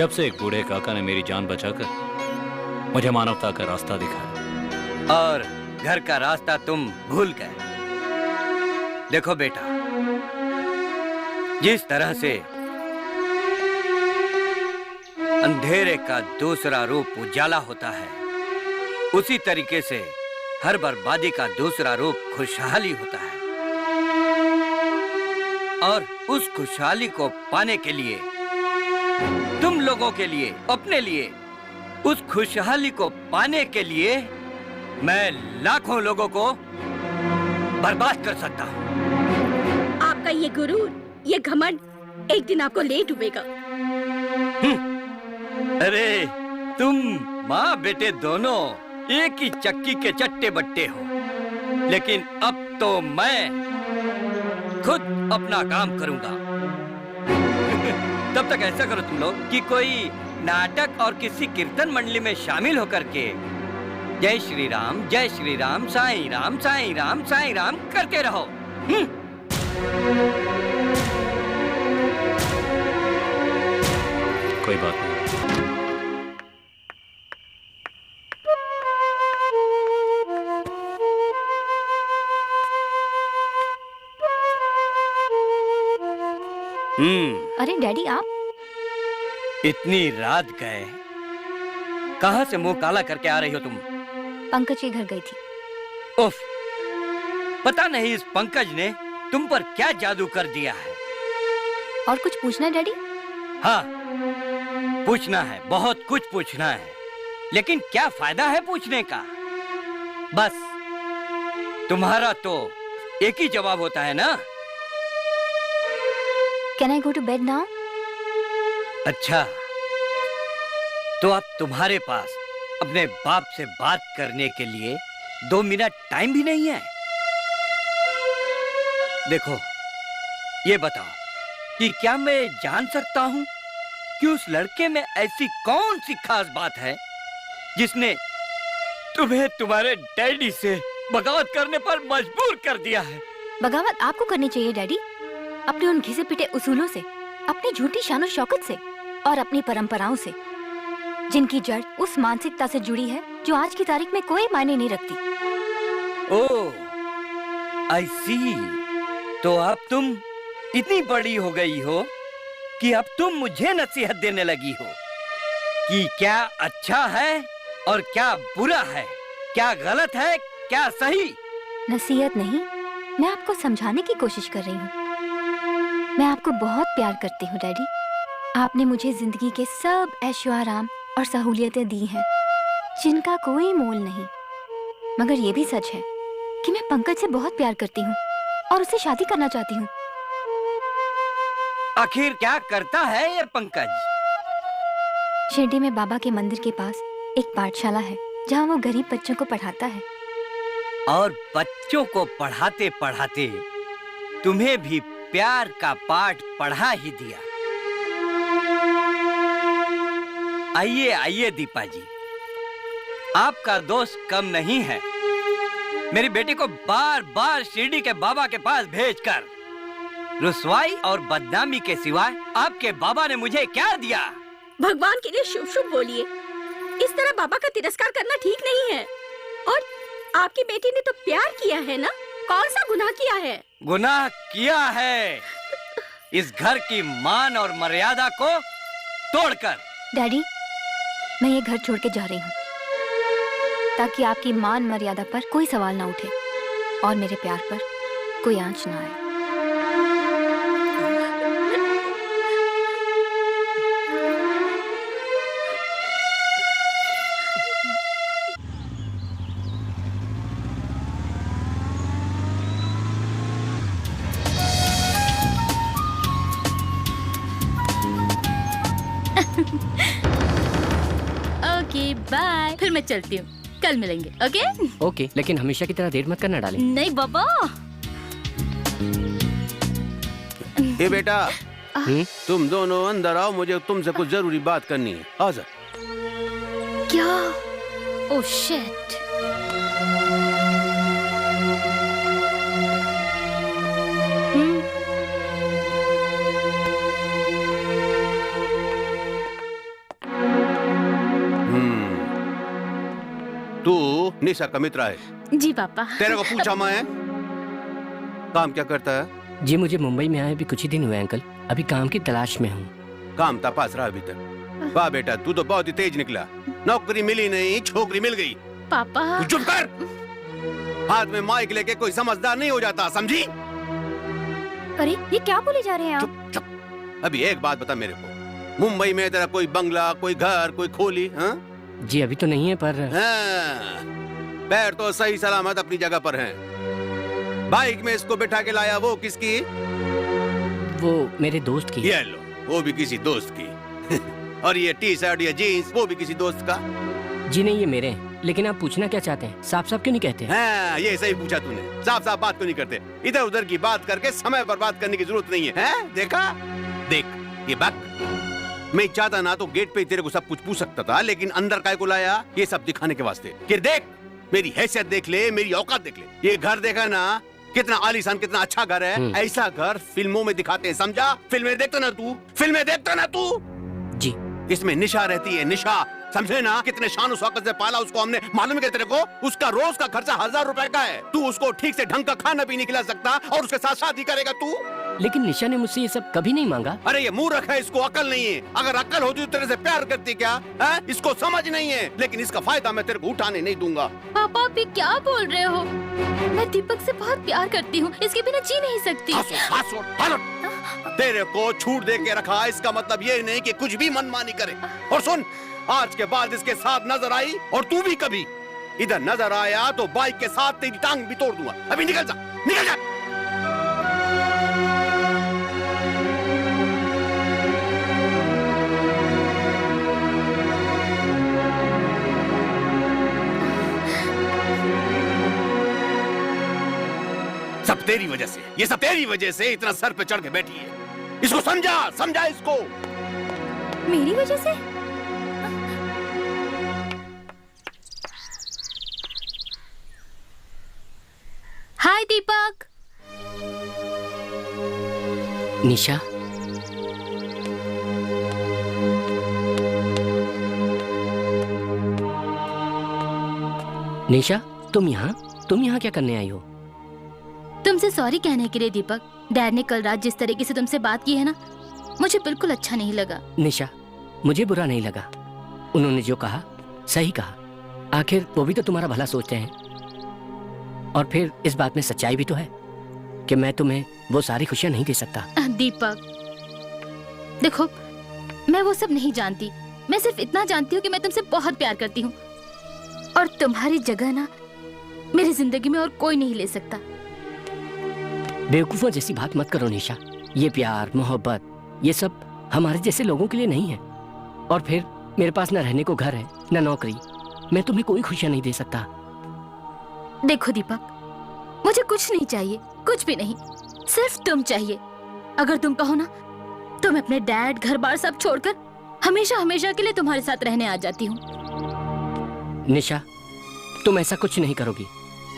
[SPEAKER 5] से एक बूढ़े काका ने मेरी जान बचाकर मुझे मानवता का रास्ता दिखाया।
[SPEAKER 4] और घर का रास्ता तुम भूल गए। देखो बेटा, जिस तरह से अंधेरे का दूसरा रूप उजाला होता है, उसी तरीके से हर बर्बादी का दूसरा रूप खुशहाली होता है। और उस खुशहाली को पाने के लिए, तुम लोगों के लिए, अपने लिए, उस खुशहाली को पाने के लिए मैं लाखों लोगों को बर्बाद कर सकता हूँ।
[SPEAKER 3] आपका ये गुरूर, ये घमंड एक दिन आपको ले डूबेगा।
[SPEAKER 4] अरे तुम माँ बेटे दोनों एक ही चक्की के चट्टे बट्टे हो, लेकिन अब तो मैं खुद अपना काम करूंगा। तब तक ऐसा करो तुम लोग कि कोई नाटक और किसी कीर्तन मंडली में शामिल होकर के जय श्री राम, जय श्री राम, साईं राम, साईं राम, साईं राम करते रहो।
[SPEAKER 5] कोई बात नहीं।
[SPEAKER 6] अरे डैडी आप
[SPEAKER 4] इतनी रात गए, कहाँ से मुंह काला करके आ रही हो तुम?
[SPEAKER 6] पंकज के घर गई थी।
[SPEAKER 4] उफ, पता नहीं इस पंकज ने तुम पर क्या जादू कर दिया है।
[SPEAKER 6] और कुछ पूछना है डैडी?
[SPEAKER 4] हाँ, पूछना है, बहुत कुछ पूछना है, लेकिन क्या फायदा है पूछने का? बस तुम्हारा तो एक ही जवाब होता है ना।
[SPEAKER 6] Can I go to bed now?
[SPEAKER 4] अच्छा, तो अब तुम्हारे पास अपने बाप से बात करने के लिए 2 मिनट टाइम भी नहीं है? देखो, ये बताओ कि क्या मैं जान सकता हूँ कि उस लड़के में ऐसी कौन सी खास बात है जिसने तुम्हें तुम्हारे डैडी से बगावत करने पर मजबूर कर दिया है?
[SPEAKER 6] बगावत आपको करनी चाहिए डैडी, अपने उन घिसे पिटे उसूलों से, अपनी झूठी शान और शौकत से और अपनी परंपराओं से, जिनकी जड़ उस मानसिकता से जुड़ी है जो आज की तारीख में कोई मायने नहीं रखती।
[SPEAKER 4] ओह, आई सी। तो अब तुम इतनी बड़ी हो गई हो कि अब तुम मुझे नसीहत देने लगी हो कि क्या अच्छा है और क्या बुरा है, क्या गलत है, क्या सही।
[SPEAKER 6] नसीहत नहीं, मैं आपको समझाने की कोशिश कर रही हूँ। मैं आपको बहुत प्यार करती हूँ डैडी। आपने मुझे जिंदगी के सब ऐशो आराम और सहूलियतें दी हैं, जिनका कोई मोल नहीं। मगर ये भी सच है कि मैं पंकज से बहुत प्यार करती हूँ और उससे शादी करना चाहती हूँ।
[SPEAKER 4] आखिर क्या करता है ये पंकज?
[SPEAKER 6] शिरडी में बाबा के मंदिर के पास एक पाठशाला है जहाँ वो गरीब बच्चों को पढ़ाता है।
[SPEAKER 4] और बच्चों को पढ़ाते पढ़ाते तुम्हें भी प्यार का पाठ पढ़ा ही दिया। आइए आइए दीपा जी, आपका दोस्त कम नहीं है। मेरी बेटी को बार बार शिरडी के बाबा के पास भेजकर रुसवाई और बदनामी के सिवाय आपके बाबा ने मुझे क्या दिया?
[SPEAKER 3] भगवान के लिए शुभ शुभ बोलिए। इस तरह बाबा का तिरस्कार करना ठीक नहीं है। और आपकी बेटी ने तो प्यार किया है ना, कौन सा गुनाह किया है?
[SPEAKER 4] गुनाह किया है इस घर की मान और मर्यादा को तोड़कर।
[SPEAKER 6] डैडी, मैं ये घर छोड़ के जा रही हूँ ताकि आपकी मान मर्यादा पर कोई सवाल ना उठे और मेरे प्यार पर कोई आंच ना आए।
[SPEAKER 11] ओके बाय, फिर मैं चलती हूँ, कल मिलेंगे। ओके
[SPEAKER 16] ओके, लेकिन हमेशा की तरह देर मत करना डालें।
[SPEAKER 11] नहीं बाबा।
[SPEAKER 10] ये बेटा, तुम दोनों अंदर आओ, मुझे तुमसे कुछ जरूरी बात करनी है। आ जा।
[SPEAKER 11] क्या? Oh shit.
[SPEAKER 10] तू निशा का मित्र है?
[SPEAKER 11] जी पापा।
[SPEAKER 10] तेरे को पूछा मैं? काम क्या करता है?
[SPEAKER 16] जी मुझे मुंबई में आए अभी कुछ ही दिन हुए अंकल, अभी काम की तलाश में हूँ।
[SPEAKER 10] काम तपास रहा अभी तक? वाह बेटा, तू तो बहुत ही तेज निकला। नौकरी मिली नहीं, छोकरी मिल गई।
[SPEAKER 11] पापा
[SPEAKER 10] चुप कर। हाथ में माइक लेके कोई समझदार नहीं हो जाता, समझी?
[SPEAKER 6] अरे ये क्या बोले जा रहे हैं आप?
[SPEAKER 10] चुप चुप। अभी एक बात बता मेरे को, मुंबई में तेरा कोई बंगला, कोई घर, कोई खोली? हाँ?
[SPEAKER 16] जी अभी तो नहीं है, पर
[SPEAKER 10] हाँ, पैर तो सही सलामत अपनी जगह पर हैं। बाइक में इसको बिठा के लाया, वो किसकी?
[SPEAKER 16] वो मेरे दोस्त की।
[SPEAKER 10] ये लो, वो भी किसी दोस्त की। और ये टी शर्ट या जीन्स, वो भी किसी दोस्त का?
[SPEAKER 16] जी नहीं, ये मेरे हैं। लेकिन आप पूछना क्या चाहते हैं? साफ साफ क्यों नहीं कहते?
[SPEAKER 10] हाँ, ये सही पूछा तूने। साफ साफ बात क्यों नहीं करते? इधर उधर की बात करके समय बर्बाद करने की जरूरत नहीं है, हैं? देखा? देख, ये बक मैं चाहता ना तो गेट पे ही तेरे को सब कुछ पूछ सकता था, लेकिन अंदर काय को लाया ये सब दिखाने के वास्ते कि देख मेरी हैसियत देख ले, मेरी औकात देख ले। ये घर देखा ना, कितना आलीशान, कितना अच्छा घर है। ऐसा घर फिल्मों में दिखाते हैं, समझा? फिल्में देखता ना तू, फिल्में देखता ना तू
[SPEAKER 16] जी।
[SPEAKER 10] इसमें निशा रहती है, निशा, समझे ना? कितने शान शौकत से पाला उसको हमने, मालूम है तेरे को? उसका रोज का खर्चा 1000 रुपए का है। तू उसको ठीक से ढंग का खाना भी नहीं खिला सकता और उसके साथ शादी करेगा तू?
[SPEAKER 16] लेकिन निशा ने मुझसे ये सब कभी नहीं मांगा।
[SPEAKER 10] अरे ये मूर्ख है, इसको अकल नहीं है। अगर अकल होती तो तेरे से प्यार करती क्या है? इसको समझ नहीं है, लेकिन इसका फायदा मैं तेरे को उठाने नहीं दूंगा।
[SPEAKER 11] पापा आप ये क्या बोल रहे हो? मैं दीपक से बहुत प्यार करती हूँ, इसके बिना जी नहीं सकती।
[SPEAKER 10] तेरे को छूट दे के रखा, इसका मतलब ये नहीं कि कुछ भी मनमानी करे। और सुन, आज के बाद इसके साथ नजर आई और तू भी कभी इधर नजर आया तो बाइक के साथ तेरी टांग भी तोड़ दूंगा। अभी निकल जा, निकल जा। सब तेरी वजह से, ये सब तेरी वजह से इतना सर पे चढ़ के बैठी है। इसको समझा, समझा इसको।
[SPEAKER 6] मेरी वजह से?
[SPEAKER 11] हाय दीपक।
[SPEAKER 16] निशा, निशा, तुम यहाँ क्या करने आई हो?
[SPEAKER 11] तुमसे सॉरी कहने के लिए दीपक। डैड ने कल रात जिस तरीके से तुमसे बात की है ना, मुझे बिल्कुल अच्छा नहीं लगा।
[SPEAKER 16] निशा, मुझे बुरा नहीं लगा। उन्होंने जो कहा सही कहा। आखिर वो भी तो तुम्हारा भला सोचते हैं। और फिर इस बात में सच्चाई भी तो है कि मैं तुम्हें वो सारी खुशियां नहीं दे सकता।
[SPEAKER 11] दीपक देखो, मैं वो सब नहीं जानती। मैं सिर्फ इतना जानती हूँ कि मैं तुमसे बहुत प्यार करती हूँ और तुम्हारी जगह ना मेरी जिंदगी में और कोई नहीं ले सकता।
[SPEAKER 16] बेवकूफों जैसी बात मत करो निशा। ये प्यार मोहब्बत ये सब हमारे जैसे लोगों के लिए नहीं है। और फिर मेरे पास न रहने को घर है न नौकरी। मैं तुम्हें कोई खुशियां नहीं दे सकता।
[SPEAKER 11] देखो दीपक, मुझे कुछ नहीं चाहिए, कुछ भी नहीं, सिर्फ तुम चाहिए। अगर तुम कहो ना तो मैं अपने डैड, घर बार सब छोड़कर हमेशा हमेशा के लिए तुम्हारे साथ रहने आ जाती हूँ।
[SPEAKER 16] निशा, तुम ऐसा कुछ नहीं करोगी।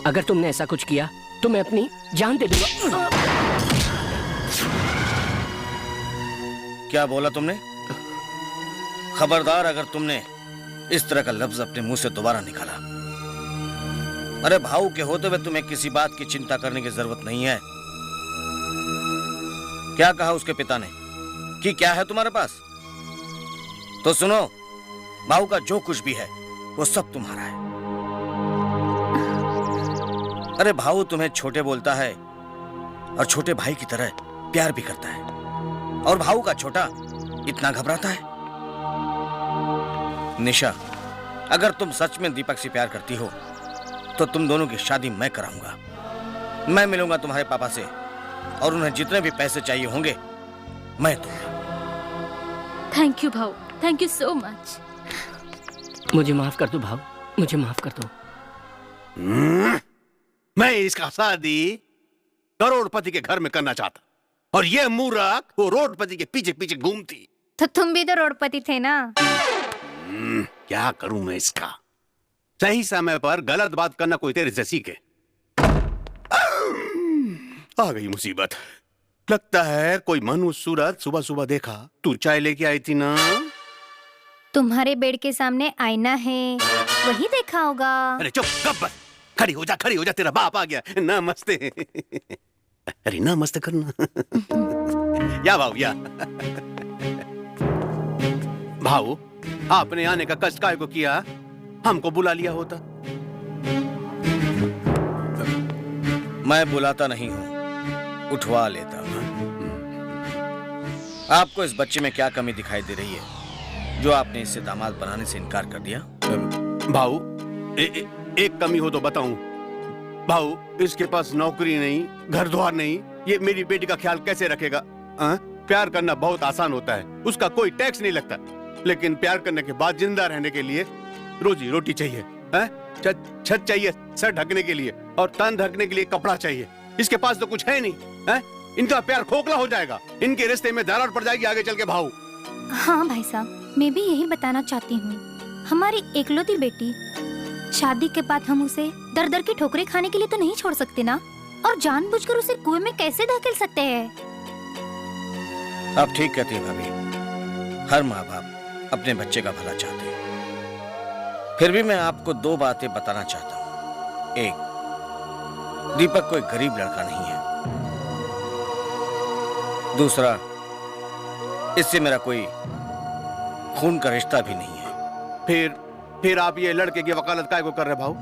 [SPEAKER 16] अगर तुमने ऐसा कुछ किया तो मैं अपनी जान दे दूंगा।
[SPEAKER 17] क्या बोला तुमने? खबरदार अगर तुमने इस तरह का लफ्ज अपने मुंह से दोबारा निकाला। अरे भाऊ के होते हुए तुम्हें किसी बात की चिंता करने की जरूरत नहीं है। क्या कहा उसके पिता ने कि क्या है तुम्हारे पास? तो सुनो, भाऊ का जो कुछ भी है वो सब तुम्हारा है। अरे भाऊ तुम्हें छोटे बोलता है और छोटे भाई की तरह प्यार भी करता है। और भाऊ का छोटा इतना घबराता है। निशा, अगर तुम सच में दीपक से प्यार करती हो तो तुम दोनों की शादी मैं कराऊंगा। मैं मिलूंगा तुम्हारे पापा से और उन्हें जितने भी पैसे चाहिए होंगे मैं दूंगा।
[SPEAKER 11] थैंक यू भाऊ, थैंक यू सो मच।
[SPEAKER 16] मुझे माफ कर दो भाऊ, मुझे माफ कर दो।
[SPEAKER 10] मैं इसका शादी करोड़पति के घर में करना चाहता और ये मूर्ख वो रोडपति के पीछे पीछे घूमती।
[SPEAKER 6] तो तुम भी तो रोडपति थे ना।
[SPEAKER 10] क्या करूं मैं इसका? सही समय पर गलत बात करना कोई तेरे से सीखे। आ गई मुसीबत। लगता है कोई मनुष्य सूरत सुबह सुबह देखा। तू चाय लेके आई थी ना?
[SPEAKER 6] तुम्हारे बेड के सामने आईना है, वही देखा होगा।
[SPEAKER 10] अरे चुप, गब्बर। खड़ी हो जा, खड़ी हो जा, तेरा बाप आ गया। नमस्ते। अरे नमस्ते करना। या भाऊ या। भाऊ, आपने आने का कष्ट काय को किया? हमको बुला लिया होता।
[SPEAKER 17] मैं बुलाता नहीं हूं, उठवा लेता हूं। आपको इस बच्चे में क्या कमी दिखाई दे रही है जो आपने इसे दामाद बनाने से इनकार कर दिया?
[SPEAKER 10] भाऊ, एक कमी हो तो बताऊं। भाऊ, इसके पास नौकरी नहीं, घर द्वार नहीं, ये मेरी बेटी का ख्याल कैसे रखेगा? प्यार करना बहुत आसान होता है, उसका कोई टैक्स नहीं लगता। लेकिन प्यार करने के बाद जिंदा रहने के लिए रोजी रोटी चाहिए, छत चाहिए सर ढकने के लिए और तन ढकने के लिए कपड़ा चाहिए। इसके पास तो कुछ है नहीं। इनका प्यार खोखला हो जाएगा, इनके रिश्ते में दरार पड़ जाएगी आगे चल के। भाऊ,
[SPEAKER 6] हाँ भाई साहब, मैं भी यही बताना चाहती हूँ। हमारी एकलौती बेटी, शादी के बाद हम उसे दर दर की ठोकरें खाने के लिए तो नहीं छोड़ सकते ना, और जानबूझकर उसे कुएं में कैसे धकेल सकते हैं?
[SPEAKER 17] आप ठीक कहती हैं भाभी, हर माँ बाप अपने बच्चे का भला चाहते हैं। फिर भी मैं आपको दो बातें बताना चाहता हूँ। एक, दीपक कोई गरीब लड़का नहीं है। दूसरा, इससे मेरा कोई खून का रिश्ता भी नहीं है।
[SPEAKER 10] फिर आप ये लड़के की वकालत काय को कर रहे भाऊ?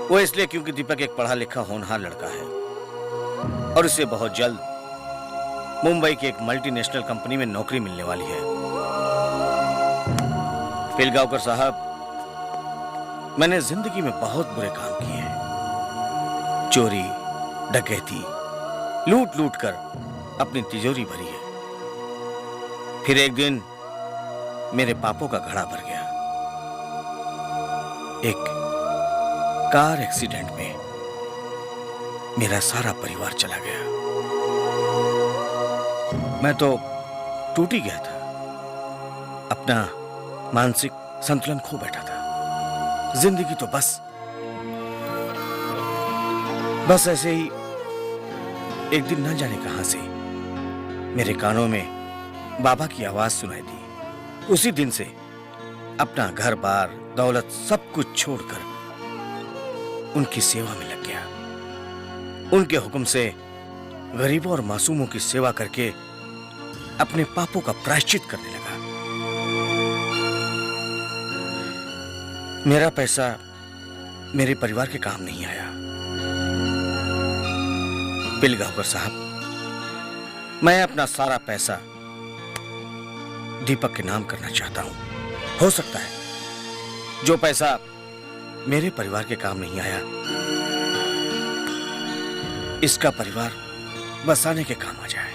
[SPEAKER 17] वो इसलिए क्योंकि दीपक एक पढ़ा लिखा होनहार लड़का है और इसे बहुत जल्द मुंबई की एक मल्टीनेशनल कंपनी में नौकरी मिलने वाली है। पिलगांवकर साहब, मैंने जिंदगी में बहुत बुरे काम किए हैं। चोरी, डकैती, लूट लूट कर अपनी तिजोरी भरी है। फिर एक दिन मेरे पापों का घड़ा भर गया। एक कार एक्सीडेंट में मेरा सारा परिवार चला गया। मैं तो टूट ही गया था, अपना मानसिक संतुलन खो बैठा था। जिंदगी तो बस ऐसे ही एक दिन न जाने कहां से मेरे कानों में बाबा की आवाज सुनाई दी। उसी दिन से अपना घर बार, दौलत सब कुछ छोड़कर उनकी सेवा में लग गया। उनके हुक्म से गरीबों और मासूमों की सेवा करके अपने पापों का प्रायश्चित करने लगा। मेरा पैसा मेरे परिवार के काम नहीं आया। पिलगांवकर साहब, मैं अपना सारा पैसा दीपक के नाम करना चाहता हूं। हो सकता है जो पैसा मेरे परिवार के काम नहीं आया, इसका परिवार बसाने के काम आ जाए।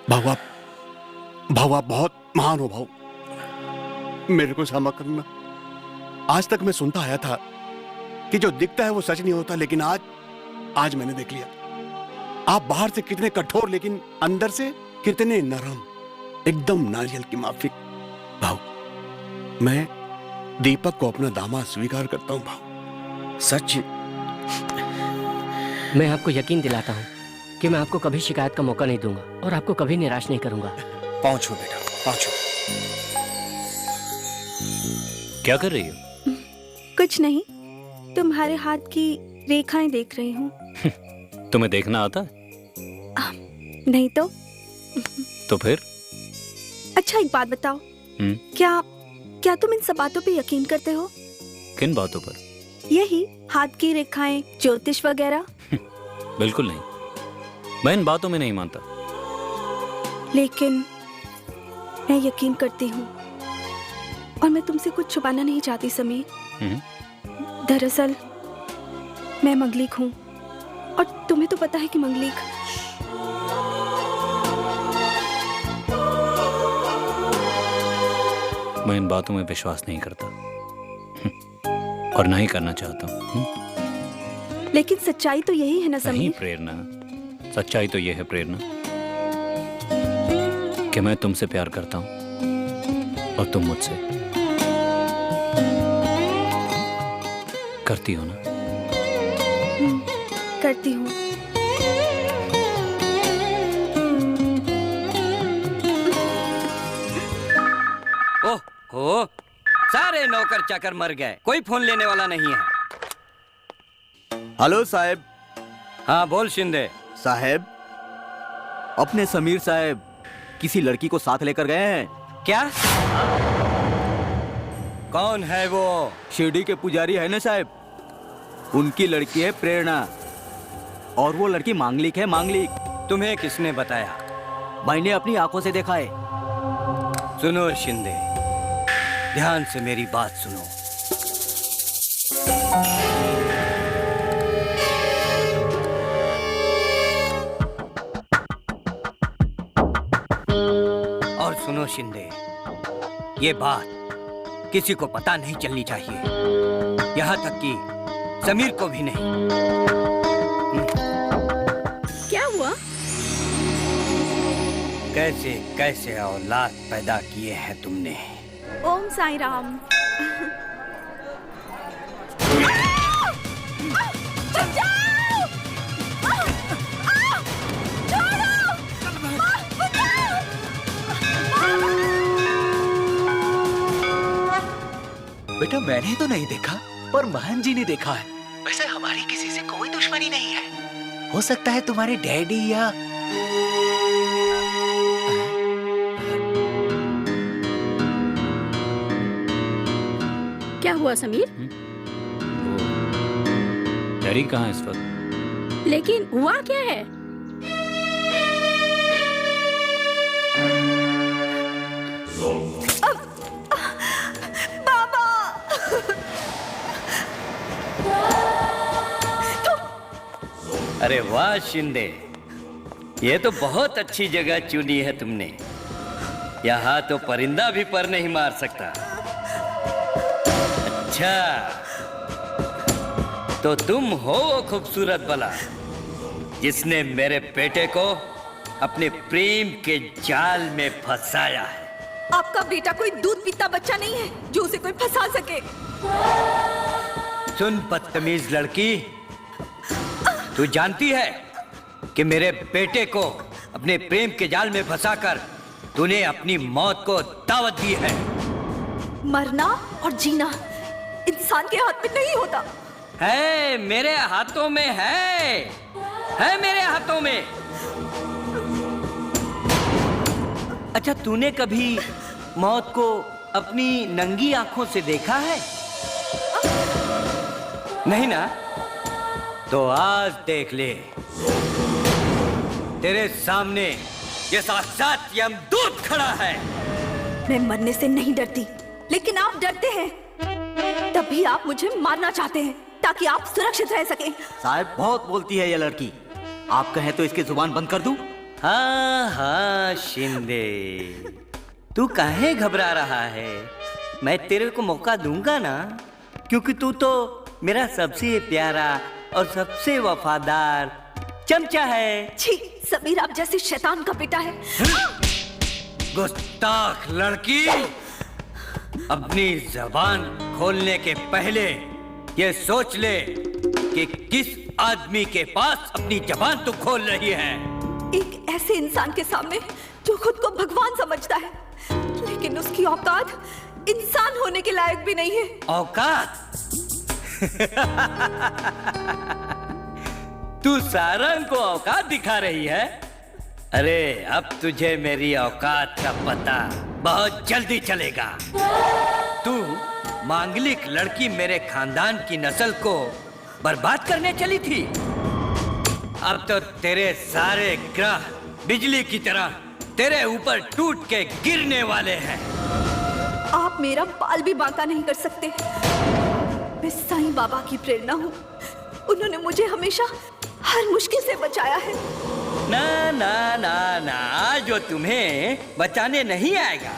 [SPEAKER 10] भाऊ आप बहुत महान हो भाऊ। मेरे को क्षमा करना। आज तक मैं सुनता आया था कि जो दिखता है वो सच नहीं होता, लेकिन आज मैंने देख लिया। आप बाहर से कितने कठोर लेकिन अंदर से कितने नरम, एकदम नारियल की माफिक। भाऊ, मैं दीपक को अपना दामाद स्वीकार करता हूँ भाऊ।
[SPEAKER 17] सच?
[SPEAKER 16] मैं आपको यकीन दिलाता हूँ कि मैं आपको कभी शिकायत का मौका नहीं दूंगा और आपको कभी निराश नहीं करूंगा।
[SPEAKER 17] पहुंचो बेटा, पहुंचो।
[SPEAKER 5] क्या कर रही हो?
[SPEAKER 12] कुछ नहीं, तुम्हारे हाथ की रेखाएं देख रही हूँ।
[SPEAKER 5] तुम्हें देखना आता?
[SPEAKER 12] नहीं
[SPEAKER 5] तो फिर?
[SPEAKER 12] अच्छा एक बात बताओ, क्या तुम इन सब बातों पे यकीन करते हो?
[SPEAKER 5] किन बातों पर?
[SPEAKER 12] यही हाथ की रेखाएं, ज्योतिष वगैरह?
[SPEAKER 5] बिल्कुल नहीं, मैं इन बातों में नहीं मानता।
[SPEAKER 12] लेकिन मैं यकीन करती हूँ और मैं तुमसे कुछ छुपाना नहीं चाहती समीर। दरअसल मैं मंगलिक हूँ और तुम्हें तो पता है कि मंगलिक।
[SPEAKER 5] मैं इन बातों में विश्वास नहीं करता और नहीं करना चाहता हूँ।
[SPEAKER 12] लेकिन सच्चाई तो यही है ना समीर?
[SPEAKER 5] नहीं प्रेरणा, सच्चाई तो यह है प्रेरणा कि मैं तुमसे प्यार करता हूँ और तुम मुझसे। करती हो ना?
[SPEAKER 12] करती हूँ।
[SPEAKER 4] ओह, सारे नौकर चाकर मर गए, कोई फोन लेने वाला नहीं है।
[SPEAKER 9] हेलो साहब।
[SPEAKER 4] हाँ बोल शिंदे
[SPEAKER 9] साहब, अपने समीर साहब किसी लड़की को साथ लेकर गए हैं।
[SPEAKER 4] क्या? कौन है वो?
[SPEAKER 9] शिरडी के पुजारी है ना साहब, उनकी लड़की है प्रेरणा और वो लड़की मांगलिक है। मांगलिक।
[SPEAKER 4] तुम्हें किसने बताया?
[SPEAKER 9] मैंने अपनी आंखों से देखा है।
[SPEAKER 4] सुनो शिंदे, ध्यान से मेरी बात सुनो। और सुनो शिंदे, ये बात किसी को पता नहीं चलनी चाहिए, यहाँ तक कि समीर को भी नहीं।
[SPEAKER 3] क्या हुआ?
[SPEAKER 4] कैसे कैसे औलाद पैदा किए हैं तुमने।
[SPEAKER 12] ओम साईं राम।
[SPEAKER 13] बेटा मैंने तो नहीं देखा, पर महन जी ने देखा है। वैसे हमारी किसी से कोई दुश्मनी नहीं है। हो सकता है तुम्हारे डैडी या
[SPEAKER 3] क्या हुआ समीर?
[SPEAKER 5] डैडी कहाँ है इस वक्त?
[SPEAKER 3] लेकिन हुआ क्या है?
[SPEAKER 4] अरे वाह शिंदे, ये तो बहुत अच्छी जगह चुनी है तुमने। यहाँ तो परिंदा भी पर नहीं मार सकता। अच्छा, तो तुम हो वो खूबसूरत बला जिसने मेरे बेटे को अपने प्रेम के जाल में फंसाया है।
[SPEAKER 12] आपका बेटा कोई दूध पीता बच्चा नहीं है जो उसे कोई फंसा सके।
[SPEAKER 4] सुन बदतमीज लड़की, तू जानती है कि मेरे बेटे को अपने प्रेम के जाल में फंसाकर तूने अपनी मौत को दावत दी है।
[SPEAKER 12] मरना और जीना इंसान के हाथ में नहीं होता।
[SPEAKER 4] है मेरे हाथों में है मेरे हाथों में। अच्छा, तूने कभी मौत को अपनी नंगी आंखों से देखा है? नहीं ना? तो आज देख ले, तेरे सामने ये साक्षात यमदूत खड़ा है।
[SPEAKER 12] मैं मरने से नहीं डरती, लेकिन आप डरते हैं। तभी आप मुझे मारना चाहते हैं ताकि आप सुरक्षित रह सकें।
[SPEAKER 9] साहब बहुत बोलती है ये लड़की, आप कहें तो इसकी जुबान बंद कर दूं?
[SPEAKER 4] हाँ शिंदे, तू काहे घबरा रहा है? मैं तेरे को मौका दूंगा ना, क्योंकि तू तो मेरा सबसे प्यारा और सबसे वफादार चमचा है।
[SPEAKER 12] छी, समीर आप जैसे शैतान का बेटा है।
[SPEAKER 4] गुस्ताख लड़की, अपनी जबान खोलने के पहले ये सोच ले कि किस आदमी के पास अपनी जबान तू खोल रही है।
[SPEAKER 12] एक ऐसे इंसान के सामने जो खुद को भगवान समझता है, लेकिन उसकी औकात इंसान होने के लायक भी नहीं है।
[SPEAKER 4] औकात? तू सारंग को औकात दिखा रही है? अरे अब तुझे मेरी औकात का पता बहुत जल्दी चलेगा। तू मांगलिक लड़की मेरे खानदान की नस्ल को बर्बाद करने चली थी। अब तो तेरे सारे ग्रह बिजली की तरह तेरे ऊपर टूट के गिरने वाले हैं।
[SPEAKER 12] आप मेरा बाल भी बांका नहीं कर सकते। मैं साईं बाबा की प्रेरणा हूँ। उन्होंने मुझे हमेशा हर मुश्किल से बचाया है।
[SPEAKER 4] ना ना ना ना, जो तुम्हें बचाने नहीं आएगा,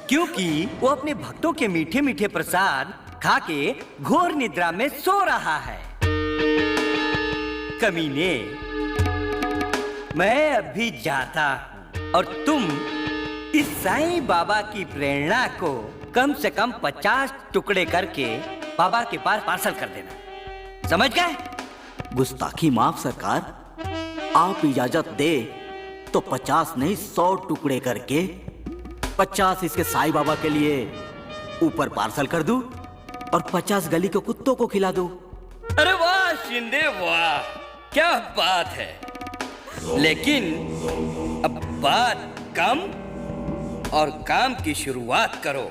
[SPEAKER 4] क्योंकि वो अपने भक्तों के मीठे मीठे प्रसाद खा के घोर निद्रा में सो रहा है। कमीने, मैं अभी जाता हूँ और तुम इस साईं बाबा की प्रेरणा को कम से कम 50 टुकड़े करके बाबा के पास पार्सल कर देना। समझ गए?
[SPEAKER 9] गुस्ताखी माफ सरकार, आप इजाजत दे तो 50 नहीं 100 टुकड़े करके 50 इसके साईं बाबा के लिए ऊपर पार्सल कर दूं और 50 गली के कुत्तों को खिला दूं।
[SPEAKER 4] अरे वाह शिंदे वाह, क्या बात है। लेकिन अब बात कम और काम की शुरुआत करो।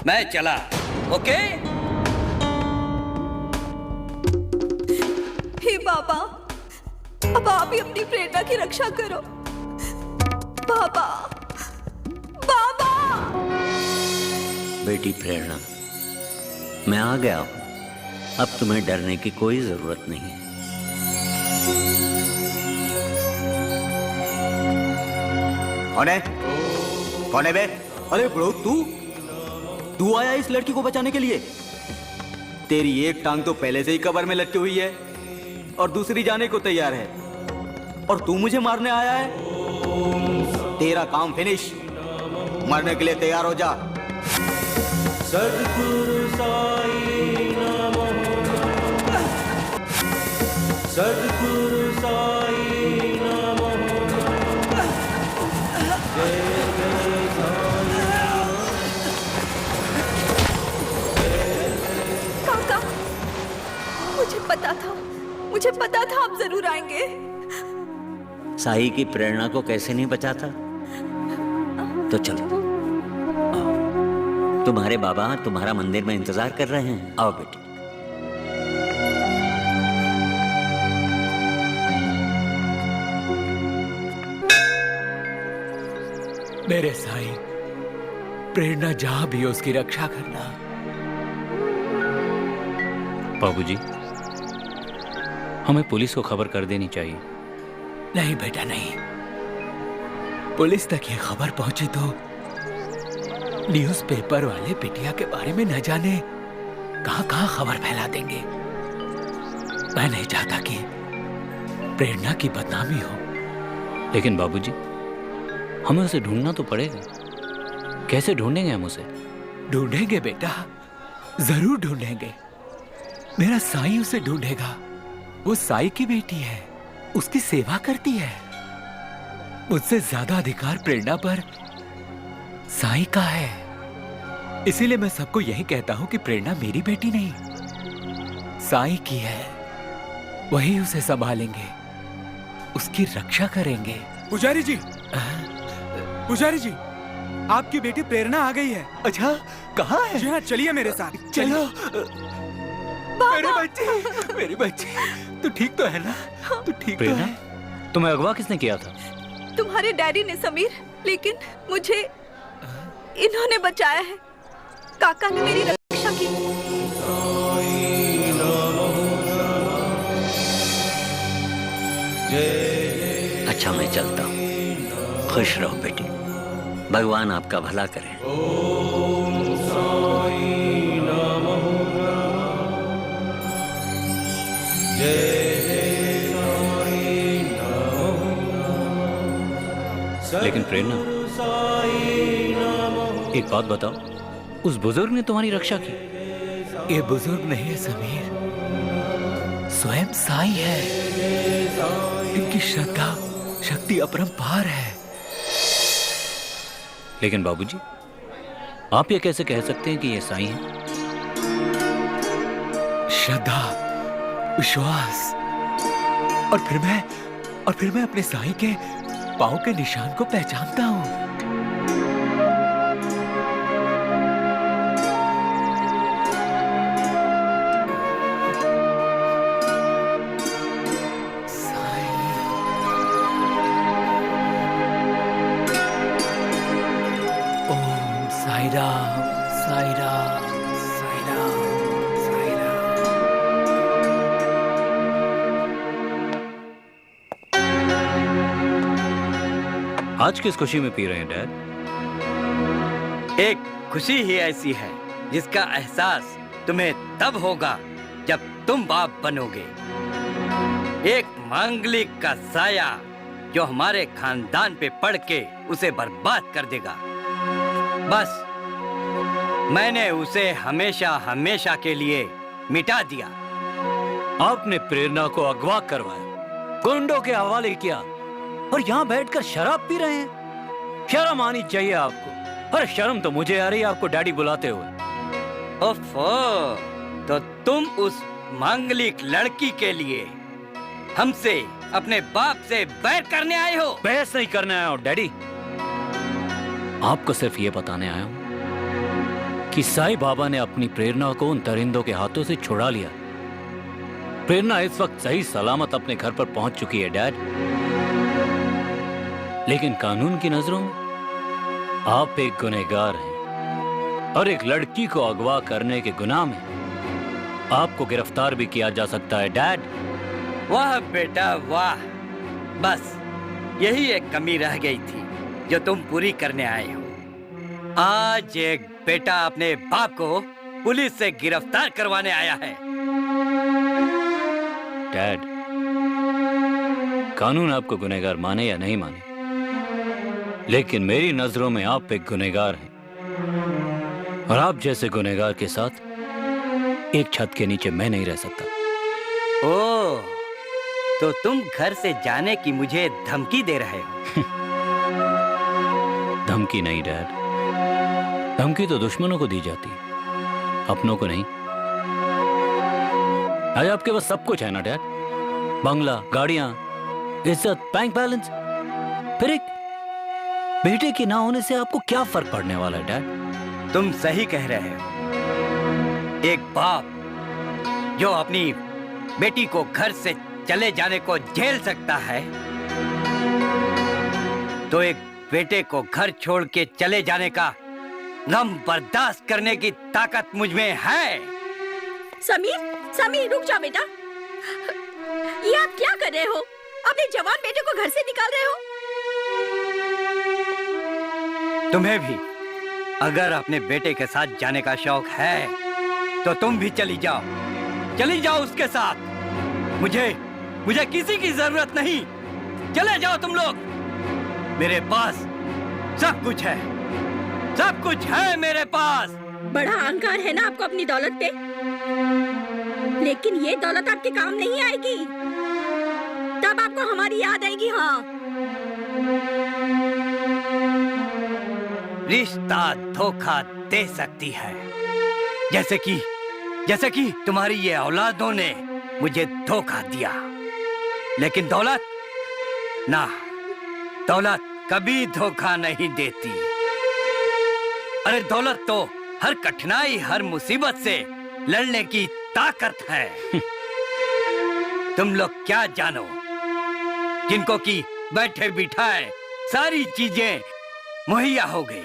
[SPEAKER 4] मैं चला, ओके?
[SPEAKER 12] हे बाबा, अब आप ही अपनी प्रेरणा की रक्षा करो। बाबा, बाबा।
[SPEAKER 15] बेटी प्रेरणा, मैं आ गया हूं। अब तुम्हें डरने की कोई जरूरत नहीं है।
[SPEAKER 9] कौन है? कौन है बे? अरे ब्रो, तू आया इस लड़की को बचाने के लिए? तेरी एक टांग तो पहले से ही कब्र में लटकी हुई है और दूसरी जाने को तैयार है, और तू मुझे मारने आया है? तेरा काम फिनिश। मरने के लिए तैयार हो जा।
[SPEAKER 2] सद्गुरु साई नमो, सद्गुरु साई नमो, जय जय साई।
[SPEAKER 12] काका, मुझे पता था आप जरूर आएंगे।
[SPEAKER 15] साई की प्रेरणा को कैसे नहीं बचाता? तो चलो, तुम्हारे बाबा तुम्हारा मंदिर में इंतजार कर रहे हैं। आओ बेटी।
[SPEAKER 13] मेरे साईं, प्रेरणा जहां भी हो उसकी रक्षा करना।
[SPEAKER 5] बाबूजी, हमें पुलिस को खबर कर देनी चाहिए।
[SPEAKER 13] नहीं बेटा नहीं, पुलिस तक ये खबर पहुंची तो न्यूज़पेपर वाले बिटिया के बारे में न जाने कहां खबर फैला देंगे। मैं नहीं चाहता कि प्रेरणा की बदनामी हो।
[SPEAKER 5] लेकिन बाबूजी, हमें उसे ढूंढना तो पड़ेगा। कैसे ढूंढेंगे हम उसे?
[SPEAKER 13] ढूंढेंगे बेटा, जरूर ढूंढेंगे। मेरा साईं उसे ढूंढेगा। वो साईं की बेटी है, उसकी सेवा करती है। मुझसे ज्यादा अधिकार प्रेरणा पर साईं का है। इसीलिए मैं सबको यही कहता हूं कि प्रेरणा मेरी बेटी नहीं, साईं की है। वही उसे संभालेंगे, उसकी रक्षा करेंगे।
[SPEAKER 18] पुजारी जी, पुजारी जी, आपकी बेटी प्रेरणा आ गई है।
[SPEAKER 13] अच्छा, कहाँ है?
[SPEAKER 18] जी हाँ, चलिए मेरे साथ।
[SPEAKER 13] चलो। मेरी बच्ची, तू ठीक तो है ना? तू ठीक तो है?
[SPEAKER 5] तुम्हें अगवा किसने किया था?
[SPEAKER 12] तुम्हारे डैडी ने समीर, लेकिन मुझे इन्होंने बचाया है। काका ने मेरी रक्षा की।
[SPEAKER 15] अच्छा, मैं चलता हूँ। खुश रहो बेटी, भगवान आपका भला करे।
[SPEAKER 5] लेकिन प्रेरणा, एक बात बताओ, उस बुजुर्ग ने तुम्हारी रक्षा की?
[SPEAKER 13] ये बुजुर्ग नहीं है समीर, स्वयं साईं है। इनकी श्रद्धा शक्ति अपरंपार है।
[SPEAKER 5] लेकिन बाबूजी, आप ये कैसे कह सकते हैं कि ये साईं है?
[SPEAKER 13] श्रद्धा, विश्वास, और फिर मैं अपने साईं के पांव के निशान को पहचानता हूं। ओम साई राम, साई राम, साई राम, साई राम।
[SPEAKER 5] आज किस खुशी में पी रहे हैं डैड?
[SPEAKER 4] एक खुशी ही ऐसी है जिसका एहसास तुम्हें तब होगा जब तुम बाप बनोगे। एक मांगलिक का साया जो हमारे खानदान पे पड़ के उसे बर्बाद कर देगा। बस मैंने उसे हमेशा हमेशा के लिए मिटा दिया।
[SPEAKER 5] आपने प्रेरणा को अगवा करवाया, गुंडों के हवाले किया, और यहाँ बैठकर शराब पी रहे हैं। शर्म आनी चाहिए आपको। अरे शर्म तो मुझे आ रही है आपको डैडी बुलाते हुए।
[SPEAKER 4] ओफो, तो तुम उस मांगलिक लड़की के लिए हमसे, अपने बाप से बैर करने आए हो?
[SPEAKER 5] बहस नहीं करने आया हूँ डैडी, आपको सिर्फ ये बताने आया हूँ कि साईं बाबा ने अपनी प्रेरणा को उन दरिंदों के हाथों से छुड़ा लिया। प्रेरणा इस वक्त सही सलामत अपने घर पर पहुंच चुकी है डैड। लेकिन कानून की नजरों में आप एक गुनहगार हैं, और एक लड़की को अगवा करने के गुनाह में आपको गिरफ्तार भी किया जा सकता है डैड।
[SPEAKER 4] वाह बेटा वाह, बस यही एक कमी रह गई थी जो तुम पूरी करने आए हो। आज एक बेटा अपने बाप को पुलिस से गिरफ्तार करवाने आया है।
[SPEAKER 5] डैड, कानून आपको गुनहगार माने या नहीं माने, लेकिन मेरी नजरों में आप एक गुनहगार हैं, और आप जैसे गुनहगार के साथ एक छत के नीचे मैं नहीं रह सकता।
[SPEAKER 4] ओह, तो तुम घर से जाने की मुझे धमकी दे रहे हो?
[SPEAKER 5] धमकी नहीं डैड, धमकी तो दुश्मनों को दी जाती है, अपनों को नहीं। आज आपके पास सब कुछ है ना डैड, बंगला, गाड़ियां, इज्जत, बैंक बैलेंस, फिर एक बेटे के ना होने से आपको क्या फर्क पड़ने वाला है डैड?
[SPEAKER 4] तुम सही कह रहे हो। एक बाप जो अपनी बेटी को घर से चले जाने को झेल सकता है, तो एक बेटे को घर छोड़ के चले जाने का गम बर्दाश्त करने की ताकत मुझ में है।
[SPEAKER 3] समीर, समीर रुक जाओ बेटा। ये आप क्या कर रहे हो? अपने जवान बेटे को घर से निकाल रहे हो?
[SPEAKER 4] तुम्हें भी अगर अपने बेटे के साथ जाने का शौक है तो तुम भी चली जाओ उसके साथ। मुझे किसी की जरूरत नहीं। चले जाओ तुम लोग। मेरे पास सब कुछ है मेरे पास।
[SPEAKER 3] बड़ा अहंकार है ना आपको अपनी दौलत पे, लेकिन ये दौलत आपके काम नहीं आएगी। तब आपको हमारी याद आएगी। हाँ,
[SPEAKER 4] रिश्ता धोखा दे सकती है, जैसे कि तुम्हारी ये औलादों ने मुझे धोखा दिया, लेकिन दौलत कभी धोखा नहीं देती। अरे दौलत तो हर कठिनाई, हर मुसीबत से लड़ने की ताकत है। तुम लोग क्या जानो, जिनको की बैठे बिठाए सारी चीजें मुहैया हो गई,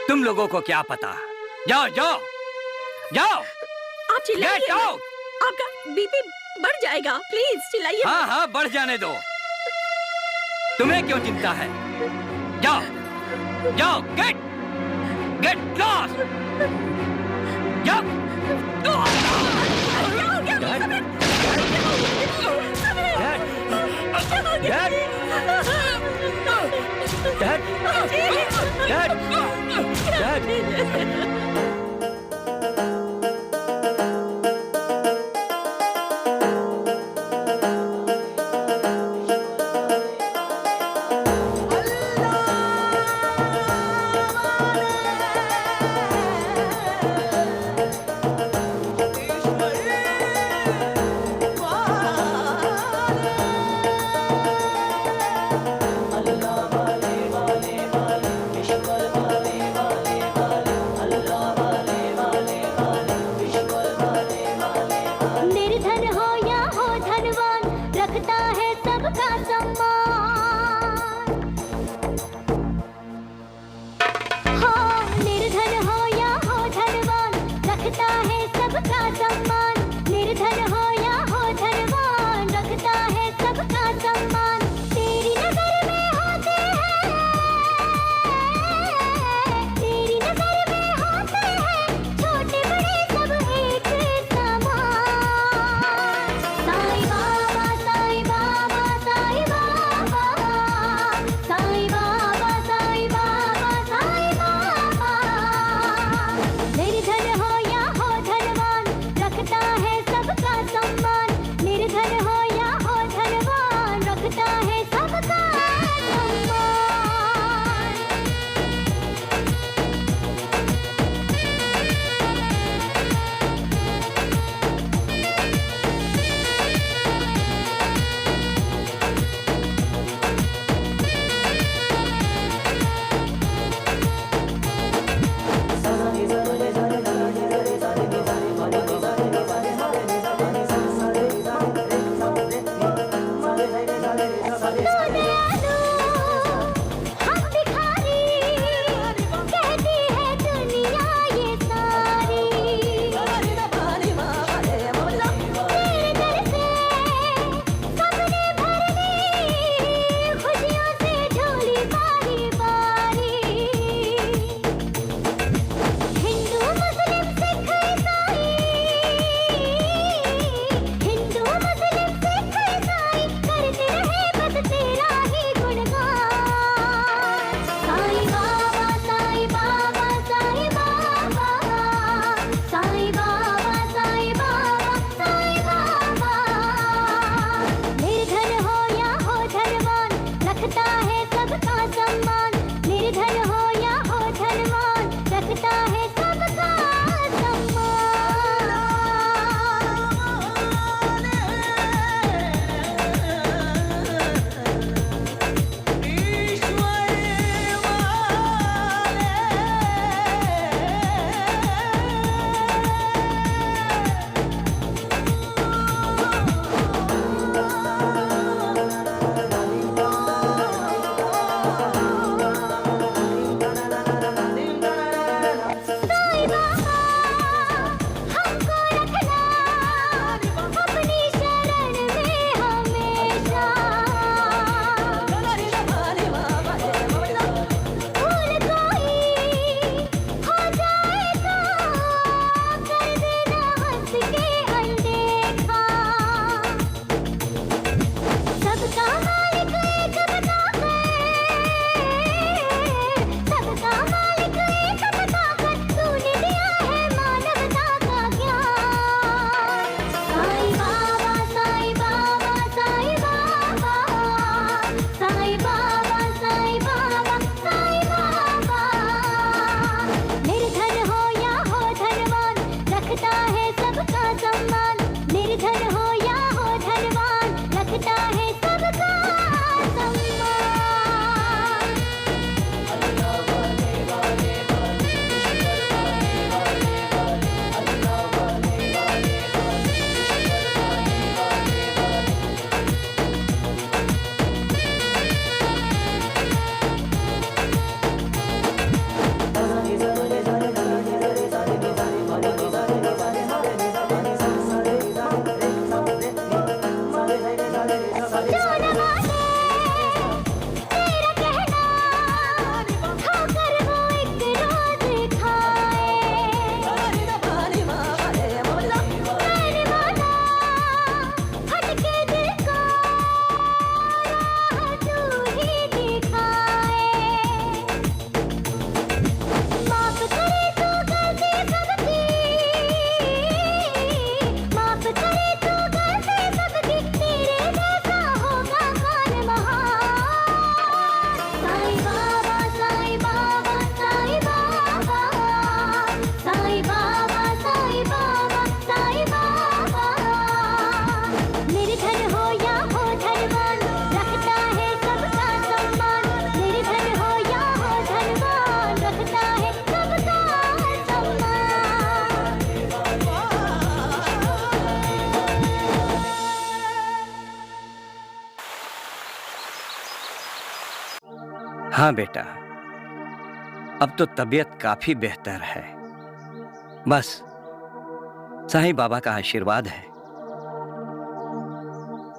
[SPEAKER 4] तुम लोगों को क्या पता। जाओ।
[SPEAKER 3] आप चिल्लाइए, आपका बीपी बढ़ जाएगा। प्लीज चिल्लाइए।
[SPEAKER 4] हाँ, बढ़ जाने दो। तुम्हें क्यों चिंता है? जाओ, गेट लॉस्ट। जाओ। हाँ बेटा, अब तो तबीयत काफी बेहतर है। बस साईं बाबा का आशीर्वाद है।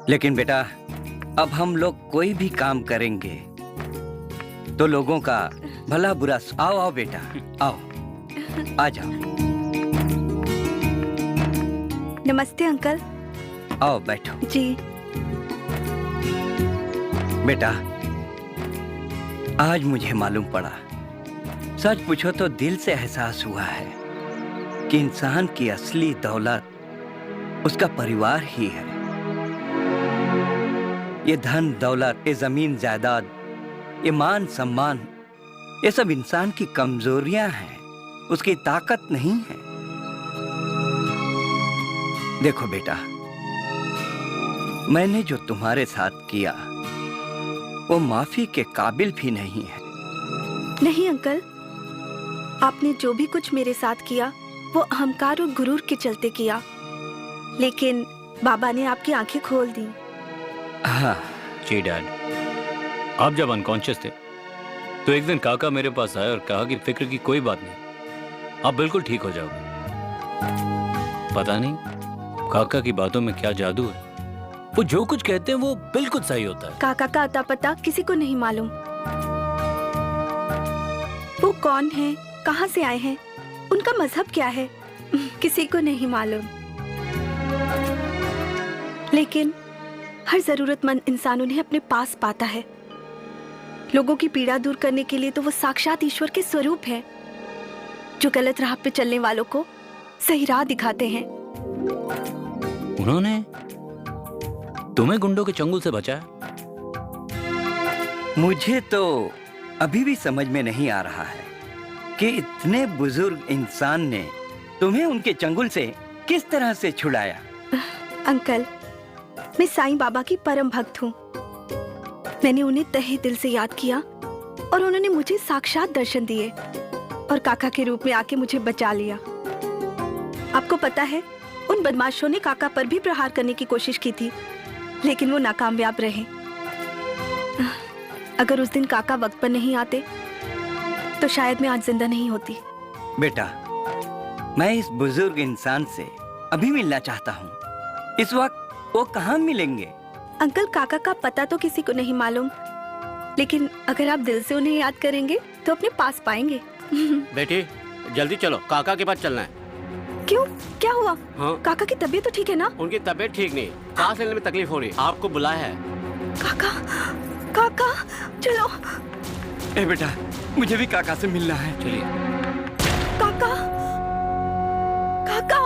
[SPEAKER 4] लेकिन बेटा, अब हम लोग कोई भी काम करेंगे तो लोगों का भला बुरा। आओ आओ बेटा, आओ, आ जाओ।
[SPEAKER 12] नमस्ते अंकल।
[SPEAKER 4] आओ बैठो।
[SPEAKER 12] जी।
[SPEAKER 4] बेटा, आज मुझे मालूम पड़ा, सच पूछो तो दिल से एहसास हुआ है कि इंसान की असली दौलत उसका परिवार ही है। ये धन दौलत, ये जमीन जायदाद, ये मान सम्मान, ये सब इंसान की कमजोरियां हैं, उसकी ताकत नहीं है। देखो बेटा, मैंने जो तुम्हारे साथ किया वो माफी के काबिल भी नहीं है।
[SPEAKER 12] नहीं अंकल, आपने जो भी कुछ मेरे साथ किया वो अहंकार और गुरूर के चलते किया, लेकिन बाबा ने आपकी आंखें खोल दी।
[SPEAKER 4] हाँ
[SPEAKER 5] जी डैड, आप जब अनकॉन्शियस थे तो एक दिन काका मेरे पास आए और कहा कि फिक्र की कोई बात नहीं, आप बिल्कुल ठीक हो जाओगे। पता नहीं काका की बातों में क्या जादू है, वो जो कुछ कहते हैं वो बिल्कुल सही होता है।
[SPEAKER 12] काका का अता पता किसी को नहीं मालूम। वो कौन है, कहाँ से आए हैं, उनका मजहब क्या है, किसी को नहीं मालूम। लेकिन हर जरूरतमंद इंसान उन्हें अपने पास पाता है। लोगों की पीड़ा दूर करने के लिए तो वो साक्षात ईश्वर के स्वरूप है, जो गलत राह पे चलने वालों को सही राह दिखाते हैं।
[SPEAKER 5] उन्होंने तुम्हें गुंडों के चंगुल से बचाया?
[SPEAKER 4] मुझे तो अभी भी समझ में नहीं आ रहा है कि इतने बुजुर्ग इंसान ने तुम्हें उनके चंगुल से किस तरह से छुड़ाया।
[SPEAKER 12] अंकल, मैं साईं बाबा की परम भक्त हूँ। मैंने उन्हें तहे दिल से याद किया और उन्होंने मुझे साक्षात दर्शन दिए और काका के रूप में आके मुझे बचा लिया। आपको पता है, उन बदमाशों ने काका पर भी प्रहार करने की कोशिश की थी, लेकिन वो नाकामयाब रहे। अगर उस दिन काका वक्त पर नहीं आते तो शायद मैं आज जिंदा नहीं होती।
[SPEAKER 4] बेटा, मैं इस बुजुर्ग इंसान से अभी मिलना चाहता हूँ। इस वक्त वो कहाँ मिलेंगे?
[SPEAKER 12] अंकल, काका का पता तो किसी को नहीं मालूम, लेकिन अगर आप दिल से उन्हें याद करेंगे तो अपने पास पाएंगे।
[SPEAKER 7] बेटी जल्दी चलो, काका के पास चलना है।
[SPEAKER 12] क्यों, क्या हुआ?
[SPEAKER 7] हाँ?
[SPEAKER 12] काका की तबीयत तो ठीक है ना?
[SPEAKER 7] उनकी तबीयत ठीक नहीं, सांस लेने में तकलीफ हो रही, आपको बुलाया है।
[SPEAKER 12] काका, काका, चलो।
[SPEAKER 4] ए बेटा, मुझे भी काका से मिलना है।
[SPEAKER 5] चलिए।
[SPEAKER 12] काका, काका,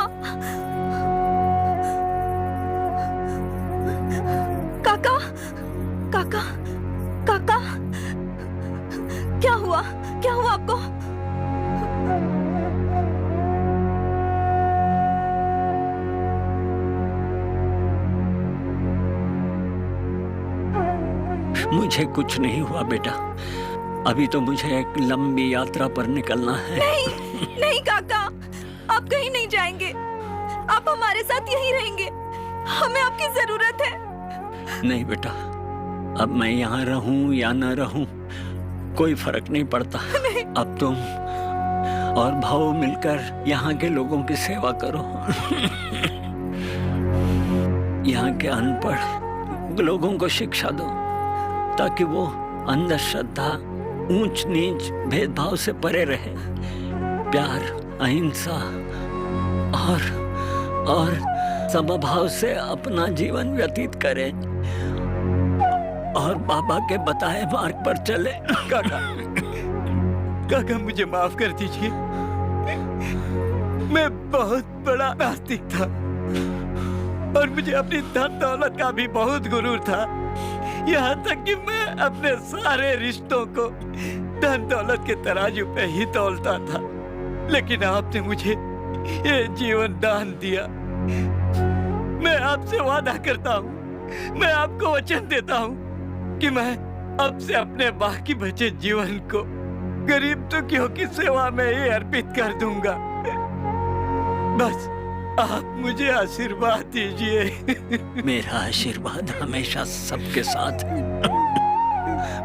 [SPEAKER 12] काका, काका, काका, क्या हुआ? क्या हुआ आपको?
[SPEAKER 19] मुझे कुछ नहीं हुआ बेटा, अभी तो मुझे एक लंबी यात्रा पर निकलना है।
[SPEAKER 12] नहीं, नहीं काका, आप कहीं नहीं जाएंगे, आप हमारे साथ यहीं रहेंगे, हमें आपकी जरूरत है।
[SPEAKER 19] नहीं बेटा, अब मैं यहाँ रहूं या न रहूं कोई फर्क नहीं पड़ता। अब तुम और भाव मिलकर यहाँ के लोगों की सेवा करो। यहाँ के अनपढ़ लोगों को शिक्षा दो ताकि वो अंधश्रद्धा, ऊंच नीच, भेदभाव से परे रहे, प्यार, अहिंसा और समभाव से अपना जीवन व्यतीत करें और बाबा के बताए मार्ग पर चले।
[SPEAKER 20] काका मुझे माफ कर दीजिए, मैं बहुत बड़ा नास्तिक था और मुझे अपनी धन दौलत का भी बहुत गुरूर था, यहाँ तक कि मैं अपने सारे रिश्तों को धन दौलत के तराजू पे ही तौलता था। लेकिन आपने मुझे ये जीवन दान दिया। मैं आपसे वादा करता हूँ, मैं आपको वचन देता हूँ कि मैं अब से अपने बाकी बचे जीवन को गरीब दुखियों की सेवा में ही अर्पित कर दूंगा। बस आप मुझे आशीर्वाद दीजिए।
[SPEAKER 19] मेरा आशीर्वाद हमेशा सबके साथ है।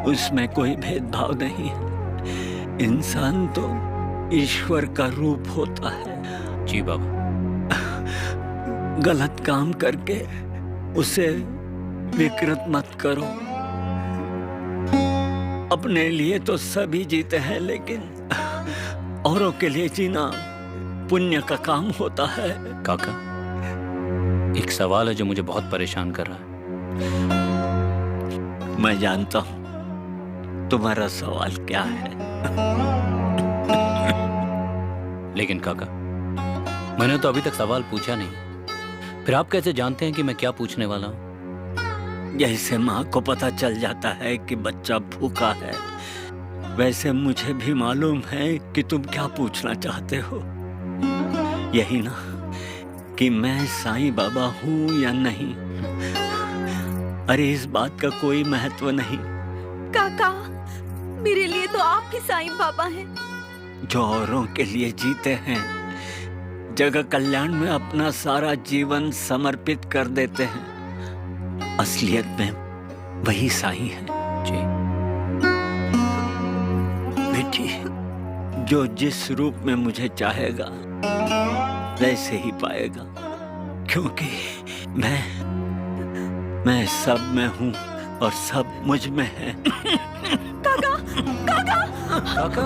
[SPEAKER 19] उसमें कोई भेदभाव नहीं है। इंसान तो ईश्वर का रूप होता है।
[SPEAKER 5] जी बाबा।
[SPEAKER 19] गलत काम करके उसे विकृत मत करो। अपने लिए तो सभी जीते हैं, लेकिन औरों के लिए जीना पुण्य का काम होता है।
[SPEAKER 5] काका, एक सवाल है जो मुझे बहुत परेशान कर रहा है।
[SPEAKER 19] मैं जानता हूं तुम्हारा सवाल क्या है।
[SPEAKER 5] लेकिन काका, मैंने तो अभी तक सवाल पूछा नहीं, फिर आप कैसे जानते हैं कि मैं क्या पूछने वाला हूँ?
[SPEAKER 19] जैसे माँ को पता चल जाता है कि बच्चा भूखा है, वैसे मुझे भी मालूम है कि तुम क्या पूछना चाहते हो। यही ना कि मैं साईं बाबा हूँ या नहीं। अरे इस बात का कोई महत्व नहीं।
[SPEAKER 12] काका, मेरे लिए तो आप ही साईं बाबा हैं।
[SPEAKER 19] जो औरों के लिए जीते हैं, जगह कल्याण में अपना सारा जीवन समर्पित कर देते हैं, असलियत में वही साईं है।
[SPEAKER 5] जी
[SPEAKER 19] बेटी, जो जिस रूप में मुझे चाहेगा वैसे ही पाएगा, क्योंकि मैं सब में हूँ और सब मुझ में है।
[SPEAKER 12] काका, काका,
[SPEAKER 5] काका,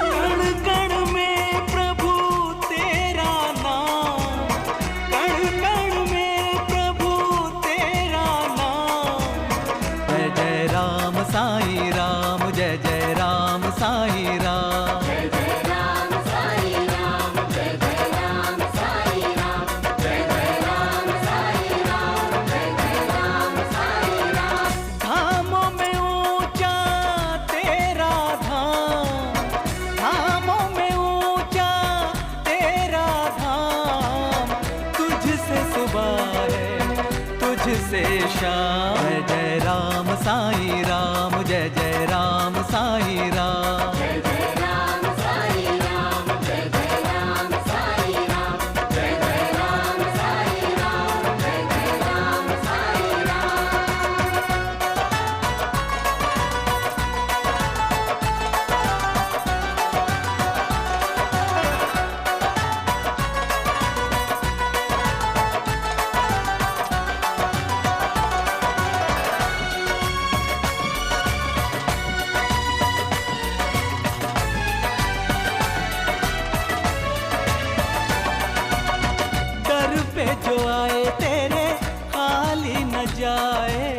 [SPEAKER 2] कण कण में प्रभु तेरा नाम, कण कण में प्रभु तेरा नाम। जय जय राम साईं राम, जय जय राम साईं राम। जय जय राम साईं राम, जय जय राम साईं राम। जय जय राम साईं राम, जय जय राम साईं राम। धामों में ऊंचा तेरा धाम, धामों में ऊंचा तेरा धाम। तुझसे सुबह है, तुझसे शाम। जय जय राम साईं राम, जय जय राम साईं राम। जय जय राम साईं राम, जय जय राम साईं राम। जय जय राम साईं राम, जय जय राम साईं राम। दर पे जो आए तेरे खाली न जाए,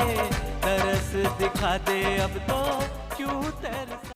[SPEAKER 2] तरस दिखा दे अब तो क्यों तरस।